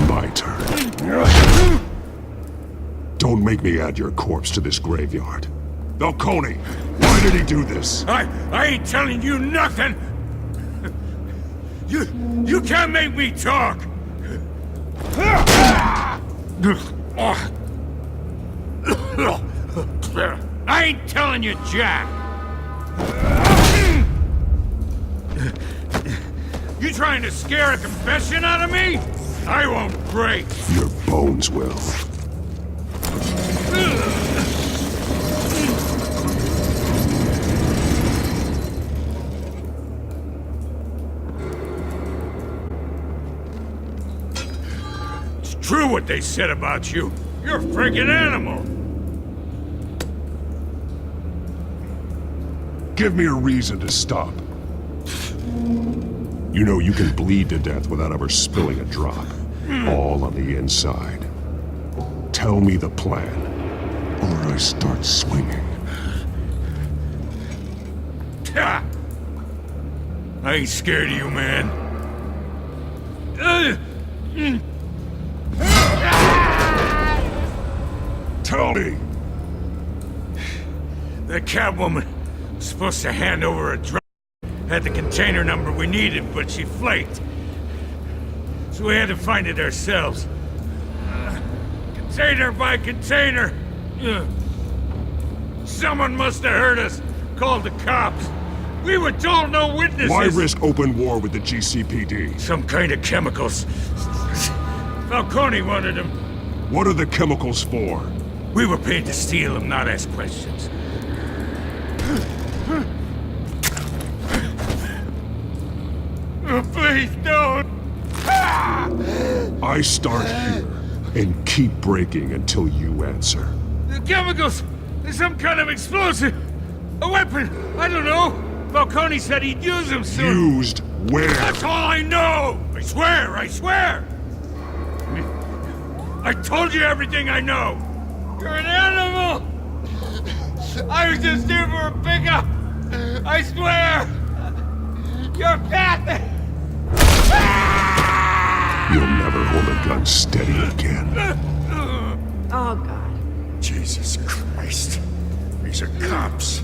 My turn. Don't make me add your corpse to this graveyard. Falcone, why did he do this? I ain't telling you nothing! You can't make me talk! I ain't telling you, Jack! You trying to scare a confession out of me? I won't break! Your bones will. True what they said about you. You're a friggin' animal. Give me a reason to stop. You know you can bleed to death without ever spilling a drop. All on the inside. Tell me the plan, or I start swinging. I ain't scared of you, man. Tell me! The Catwoman was supposed to hand over a drug. Had the container number we needed, but she flaked. So we had to find it ourselves. Container by container. Someone must have heard us. Called the cops. We were told no witnesses. Why risk open war with the GCPD? Some kind of chemicals. Falcone wanted them. What are the chemicals for? We were paid to steal them, not ask questions. Oh, please don't. I start here and keep breaking until you answer. The chemicals! There's some kind of explosive! A weapon! I don't know! Falcone said he'd use them soon! Used where? That's all I know! I swear! I swear! I told you everything I know! You're an animal! I was just here for a pickup! I swear! You're pathetic! You'll never hold a gun steady again. Oh, God. Jesus Christ. These are cops.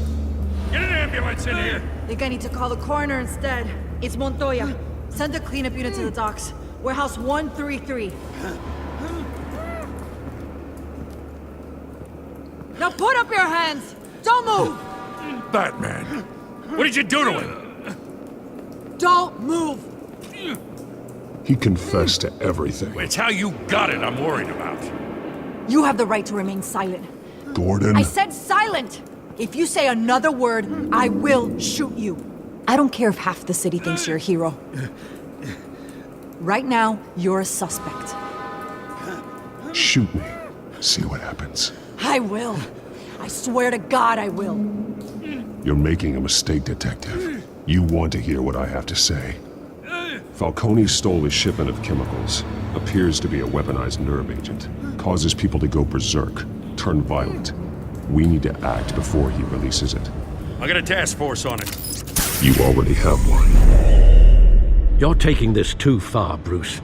Get an ambulance in here! Think I need to call the coroner instead. It's Montoya. Send a cleanup unit to the docks. Warehouse 133. Now put up your hands! Don't move! Batman, what did you do to him? Don't move! He confessed to everything. It's how you got it I'm worried about. You have the right to remain silent. Gordon? I said silent! If you say another word, I will shoot you. I don't care if half the city thinks you're a hero. Right now, you're a suspect. Shoot me. See what happens. I will. I swear to God I will. You're making a mistake, Detective. You want to hear what I have to say. Falcone stole a shipment of chemicals. Appears to be a weaponized nerve agent. Causes people to go berserk, turn violent. We need to act before he releases it. I got a task force on it. You already have one. You're taking this too far, Bruce.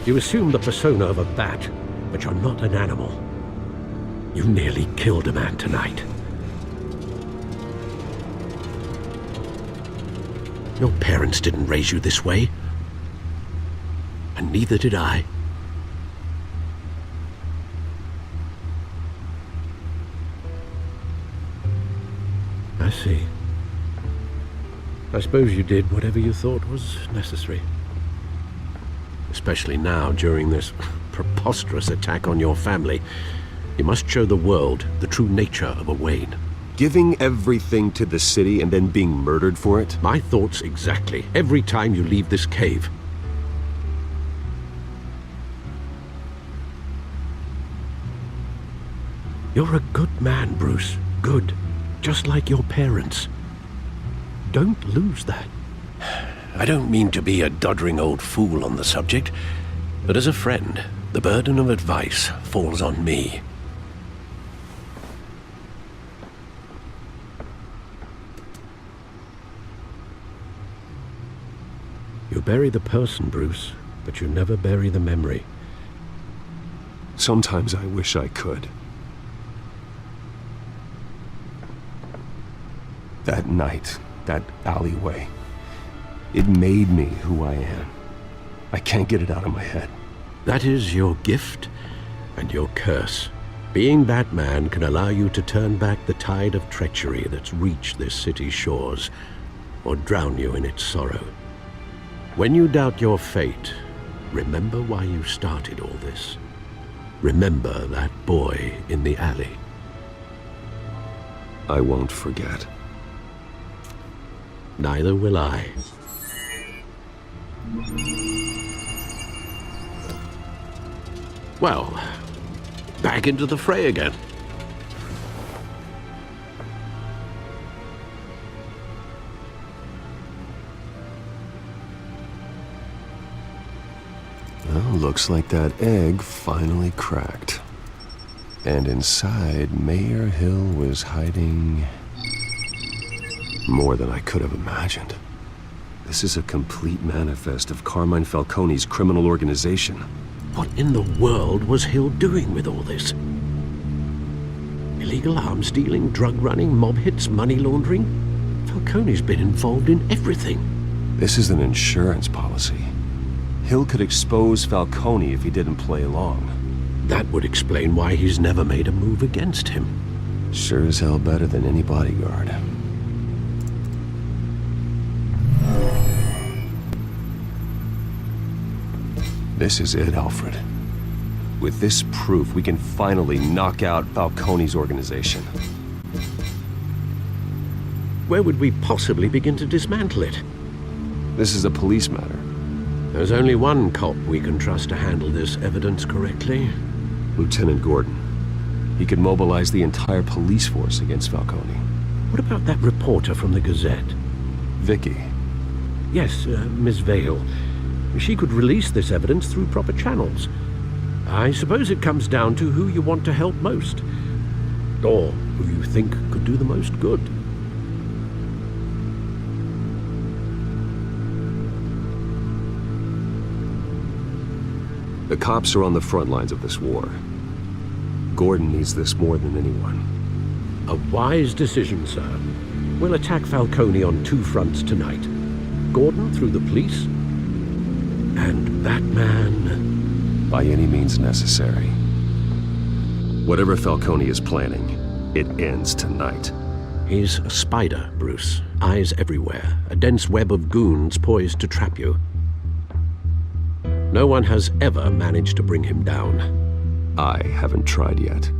You assume the persona of a bat, but you're not an animal. You nearly killed a man tonight. Your parents didn't raise you this way. And neither did I. I see. I suppose you did whatever you thought was necessary. Especially now, during this preposterous attack on your family. You must show the world the true nature of a Wayne. Giving everything to the city and then being murdered for it? My thoughts exactly. Every time you leave this cave. You're a good man, Bruce. Good. Just like your parents. Don't lose that. I don't mean to be a doddering old fool on the subject, but as a friend, the burden of advice falls on me. You bury the person, Bruce, but you never bury the memory. Sometimes I wish I could. That night, that alleyway, it made me who I am. I can't get it out of my head. That is your gift and your curse. Being Batman can allow you to turn back the tide of treachery that's reached this city's shores, or drown you in its sorrow. When you doubt your fate, remember why you started all this. Remember that boy in the alley. I won't forget. Neither will I. Well, back into the fray again. Well, looks like that egg finally cracked. And inside, Mayor Hill was hiding more than I could have imagined. This is a complete manifest of Carmine Falcone's criminal organization. What in the world was Hill doing with all this? Illegal arms dealing, drug running, mob hits, money laundering? Falcone's been involved in everything. This is an insurance policy. Hill could expose Falcone if he didn't play along. That would explain why he's never made a move against him. Sure as hell better than any bodyguard. This is it, Alfred. With this proof, we can finally knock out Falcone's organization. Where would we possibly begin to dismantle it? This is a police matter. There's only one cop we can trust to handle this evidence correctly. Lieutenant Gordon. He could mobilize the entire police force against Falcone. What about that reporter from the Gazette? Vicky. Yes, Miss Vale. She could release this evidence through proper channels. I suppose it comes down to who you want to help most. Or who you think could do the most good. The cops are on the front lines of this war. Gordon needs this more than anyone. A wise decision, sir. We'll attack Falcone on two fronts tonight. Gordon through the police, and Batman... by any means necessary. Whatever Falcone is planning, it ends tonight. He's a spider, Bruce. Eyes everywhere. A dense web of goons poised to trap you. No one has ever managed to bring him down. I haven't tried yet.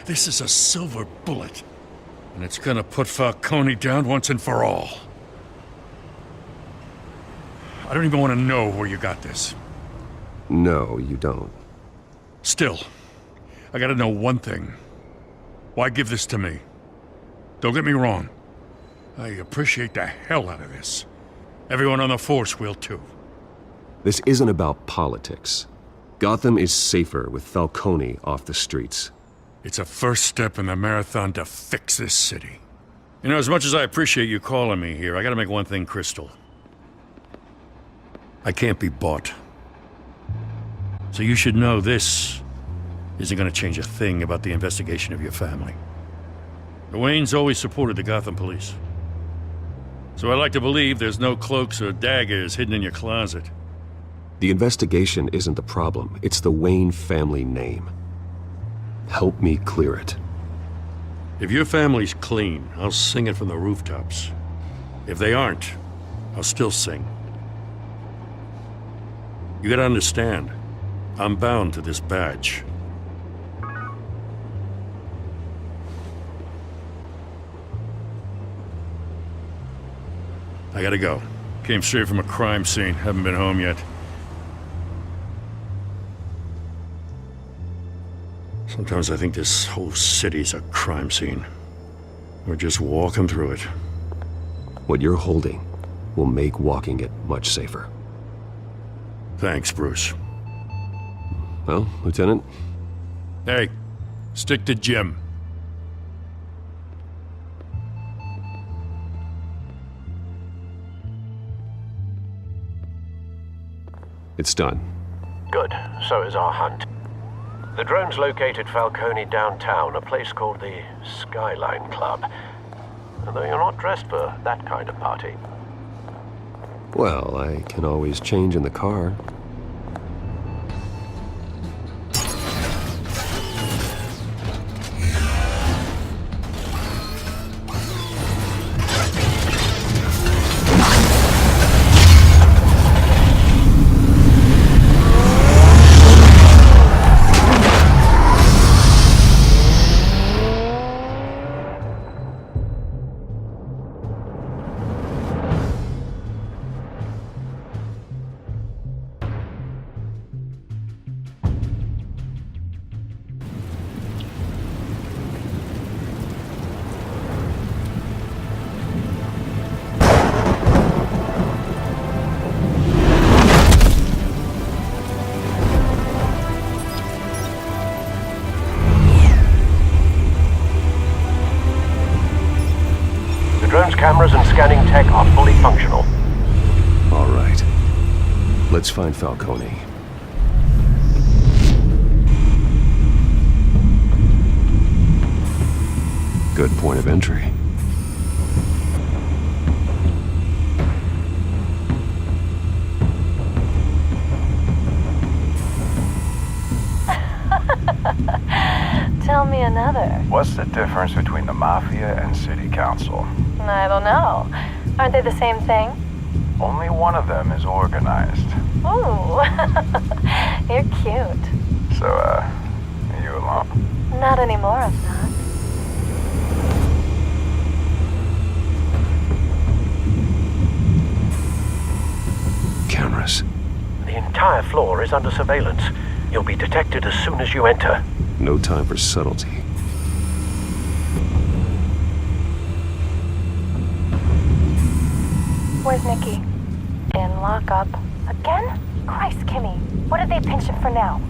This is a silver bullet. And it's gonna put Falcone down once and for all. I don't even want to know where you got this. No, you don't. Still, I gotta know one thing. Why give this to me? Don't get me wrong. I appreciate the hell out of this. Everyone on the force will too. This isn't about politics. Gotham is safer with Falcone off the streets. It's a first step in the marathon to fix this city. You know, as much as I appreciate you calling me here, I gotta make one thing crystal. I can't be bought. So you should know this isn't gonna change a thing about the investigation of your family. The Waynes always supported the Gotham police. So I like to believe there's no cloaks or daggers hidden in your closet. The investigation isn't the problem, it's the Wayne family name. Help me clear it. If your family's clean, I'll sing it from the rooftops. If they aren't, I'll still sing. You gotta understand, I'm bound to this badge. I gotta go. Came straight from a crime scene, haven't been home yet. Sometimes I think this whole city's a crime scene. We're just walking through it. What you're holding will make walking it much safer. Thanks, Bruce. Well, Lieutenant? Hey, stick to Jim. It's done. Good. So is our hunt. The drone's located Falcone downtown, a place called the Skyline Club. Although you're not dressed for that kind of party. Well, I can always change in the car. Drone's cameras and scanning tech are fully functional. All right. Let's find Falcone. Good point of entry. Tell me another. What's the difference between the Mafia and City Council? I don't know. Aren't they the same thing? Only one of them is organized. Ooh, you're cute. So, are you alone? Not anymore, I'm not. Cameras. The entire floor is under surveillance. You'll be detected as soon as you enter. No time for subtlety. Where's Nikki? In lockup. Again? Christ, Kimmy. What did they pinch him for now?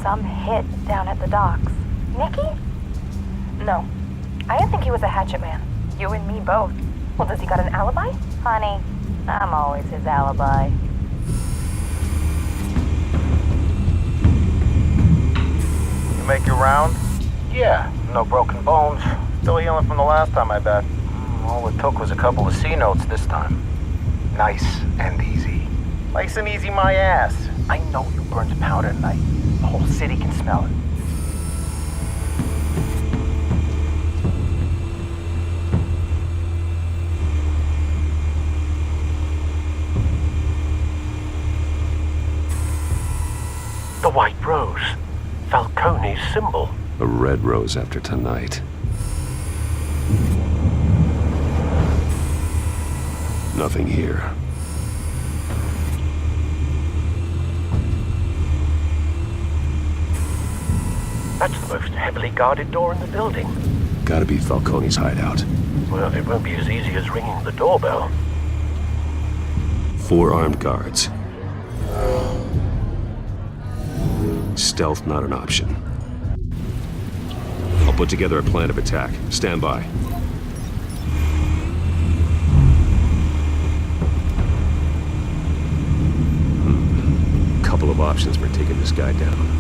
Some hit down at the docks. Nikki? No. I didn't think he was a hatchet man. You and me both. Well, does he got an alibi? Honey, I'm always his alibi. You make your round? Yeah, no broken bones. Still healing from the last time, I bet. All it took was a couple of C notes this time. Nice and easy. Nice and easy, my ass. I know you burned powder at night. The whole city can smell it. The white rose. Falcone's symbol. A red rose after tonight. Nothing here. That's the most heavily guarded door in the building. Gotta be Falcone's hideout. Well, it won't be as easy as ringing the doorbell. 4 armed guards. Stealth not an option. I'll put together a plan of attack. Stand by. Couple of options for taking this guy down.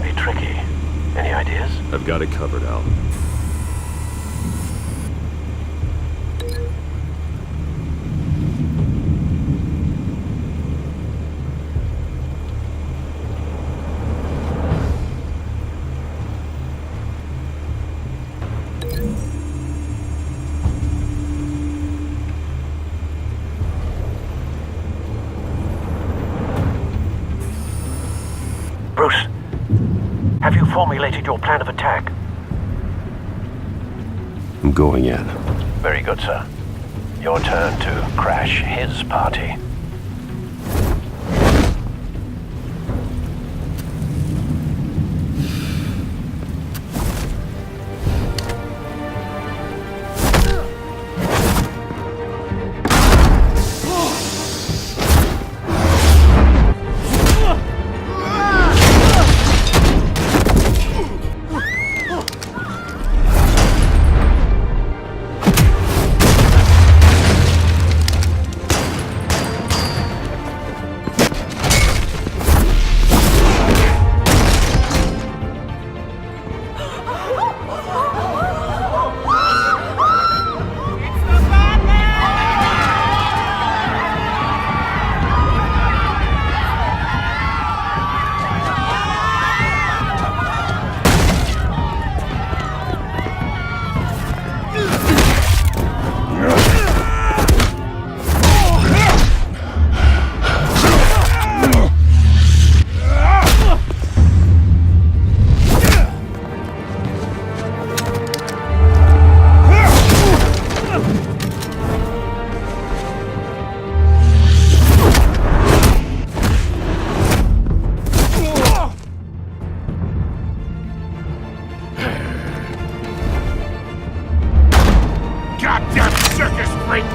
might be tricky. Any ideas? I've got it covered, Al. Bruce, have you formulated your plan of attack? I'm going in. Very good, sir. Your turn to crash his party. Goddamn circus freak!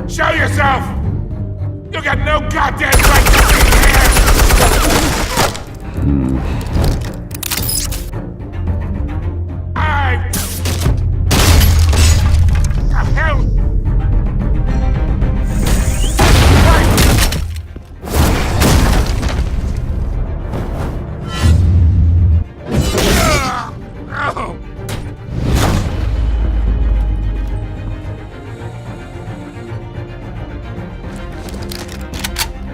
Show yourself! You got no goddamn right to be here! The hell?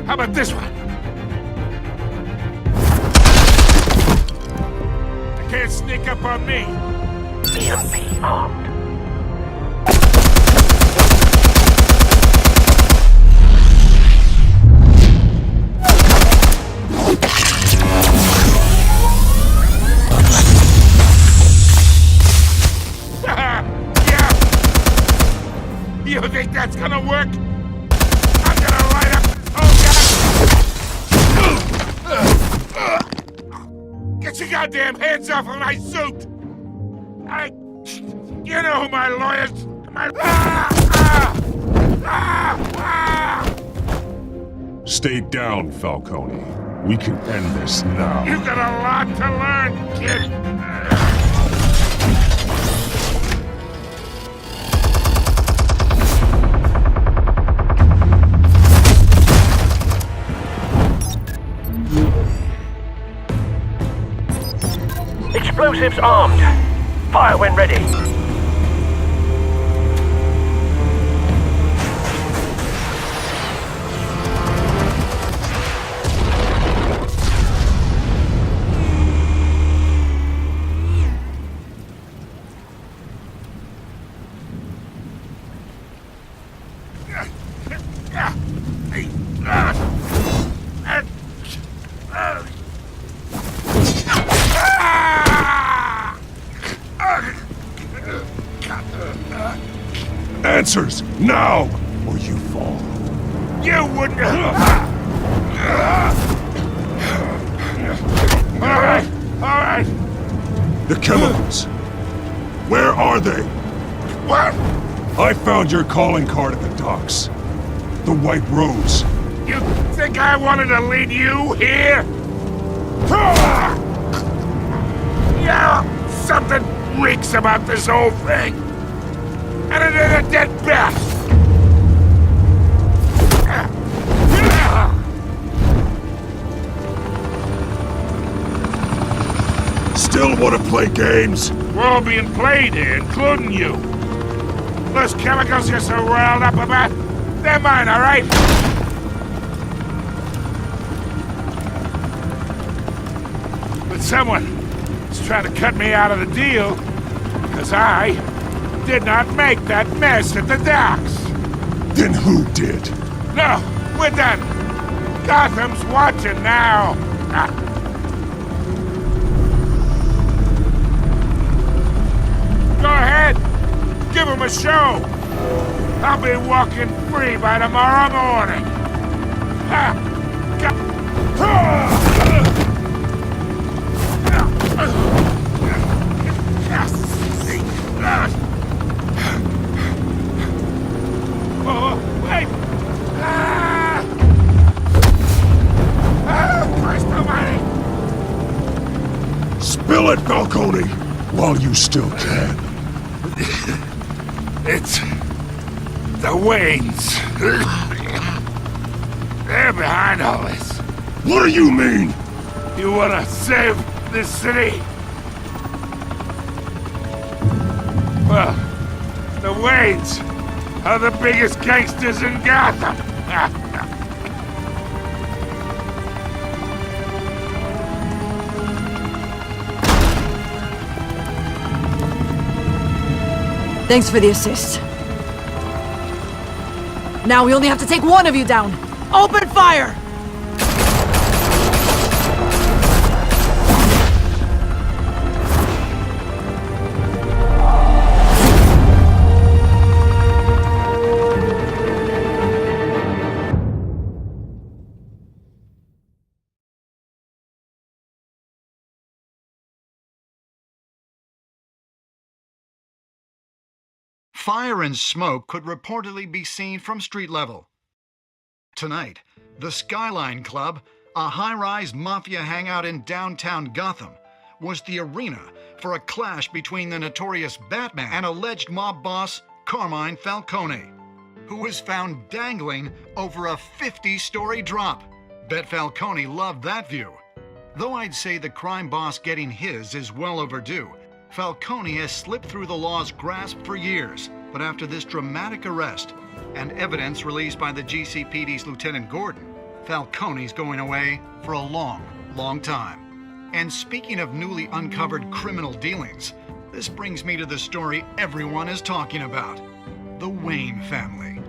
How about this one? They can't sneak up on me. EMP armed. Yeah. You think that's gonna work? I'm gonna light up this whole goddamn... Get your goddamn hands off of my suit! You know who my lawyers... Stay down, Falcone. We can end this now. You got a lot to learn, kid! Explosives armed. Fire when ready. Answers, now, or you fall. You wouldn't... Alright. The chemicals. Where are they? What? I found your calling card at the docks. The White Rose. You think I wanted to lead you here? Yeah, something reeks about this whole thing. And it is a dead bat. still want to play games? We're all being played here, including you. Those chemicals you're so riled up about, they're mine, all right? But someone is trying to cut me out of the deal because I did not make that mess at the docks. Then who did? No, we're done. Gotham's watching now. Go ahead. Give him a show. I'll be walking free by tomorrow morning. Oh, wait! Christ almighty! Spill it, Falcone, while you still can. It's the Waynes. They're behind all this. What do you mean? You wanna save this city? Well, the Waynes are the biggest gangsters in Gotham. Thanks for the assist. Now we only have to take one of you down. Open fire! Fire and smoke could reportedly be seen from street level. Tonight, the Skyline Club, a high-rise mafia hangout in downtown Gotham, was the arena for a clash between the notorious Batman and alleged mob boss Carmine Falcone, who was found dangling over a 50-story drop. Bet Falcone loved that view. Though I'd say the crime boss getting his is well overdue, Falcone has slipped through the law's grasp for years. But after this dramatic arrest and evidence released by the GCPD's Lieutenant Gordon, Falcone's going away for a long, long time. And speaking of newly uncovered criminal dealings, this brings me to the story everyone is talking about: the Wayne family.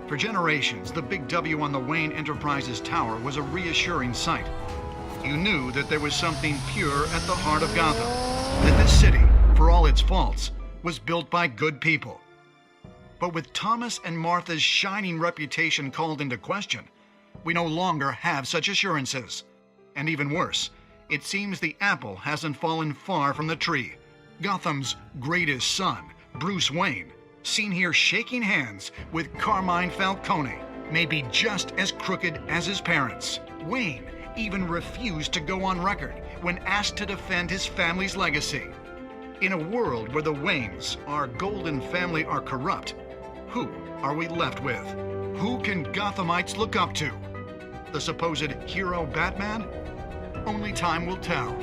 For generations, the big W on the Wayne Enterprises Tower was a reassuring sight. You knew that there was something pure at the heart of Gotham, that this city, for all its faults, was built by good people. But with Thomas and Martha's shining reputation called into question, we no longer have such assurances. And even worse, it seems the apple hasn't fallen far from the tree. Gotham's greatest son, Bruce Wayne, seen here shaking hands with Carmine Falcone, may be just as crooked as his parents. Wayne even refused to go on record when asked to defend his family's legacy. In a world where the Waynes, our golden family, are corrupt, who are we left with? Who can Gothamites look up to? The supposed hero Batman? Only time will tell.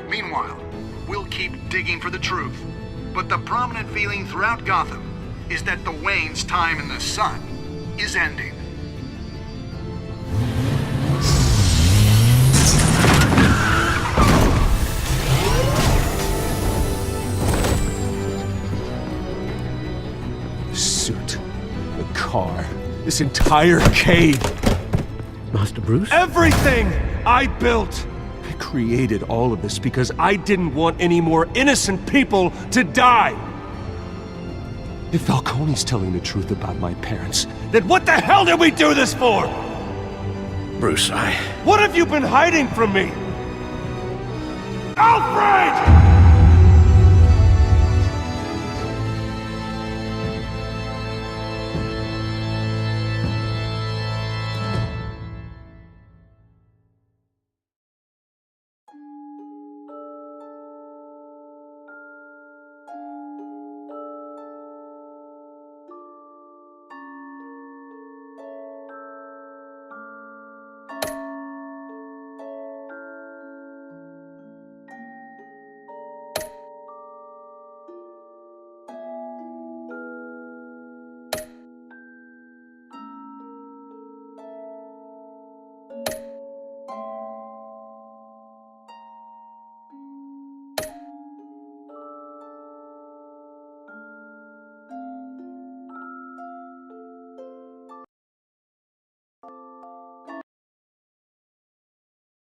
Meanwhile, we'll keep digging for the truth. But the prominent feeling throughout Gotham is that the Waynes' time in the sun is ending. Car, this entire cave. Master Bruce? Everything I built. I created all of this because I didn't want any more innocent people to die. If Falcone's telling the truth about my parents, then what the hell did we do this for? Bruce, What have you been hiding from me? Alfred!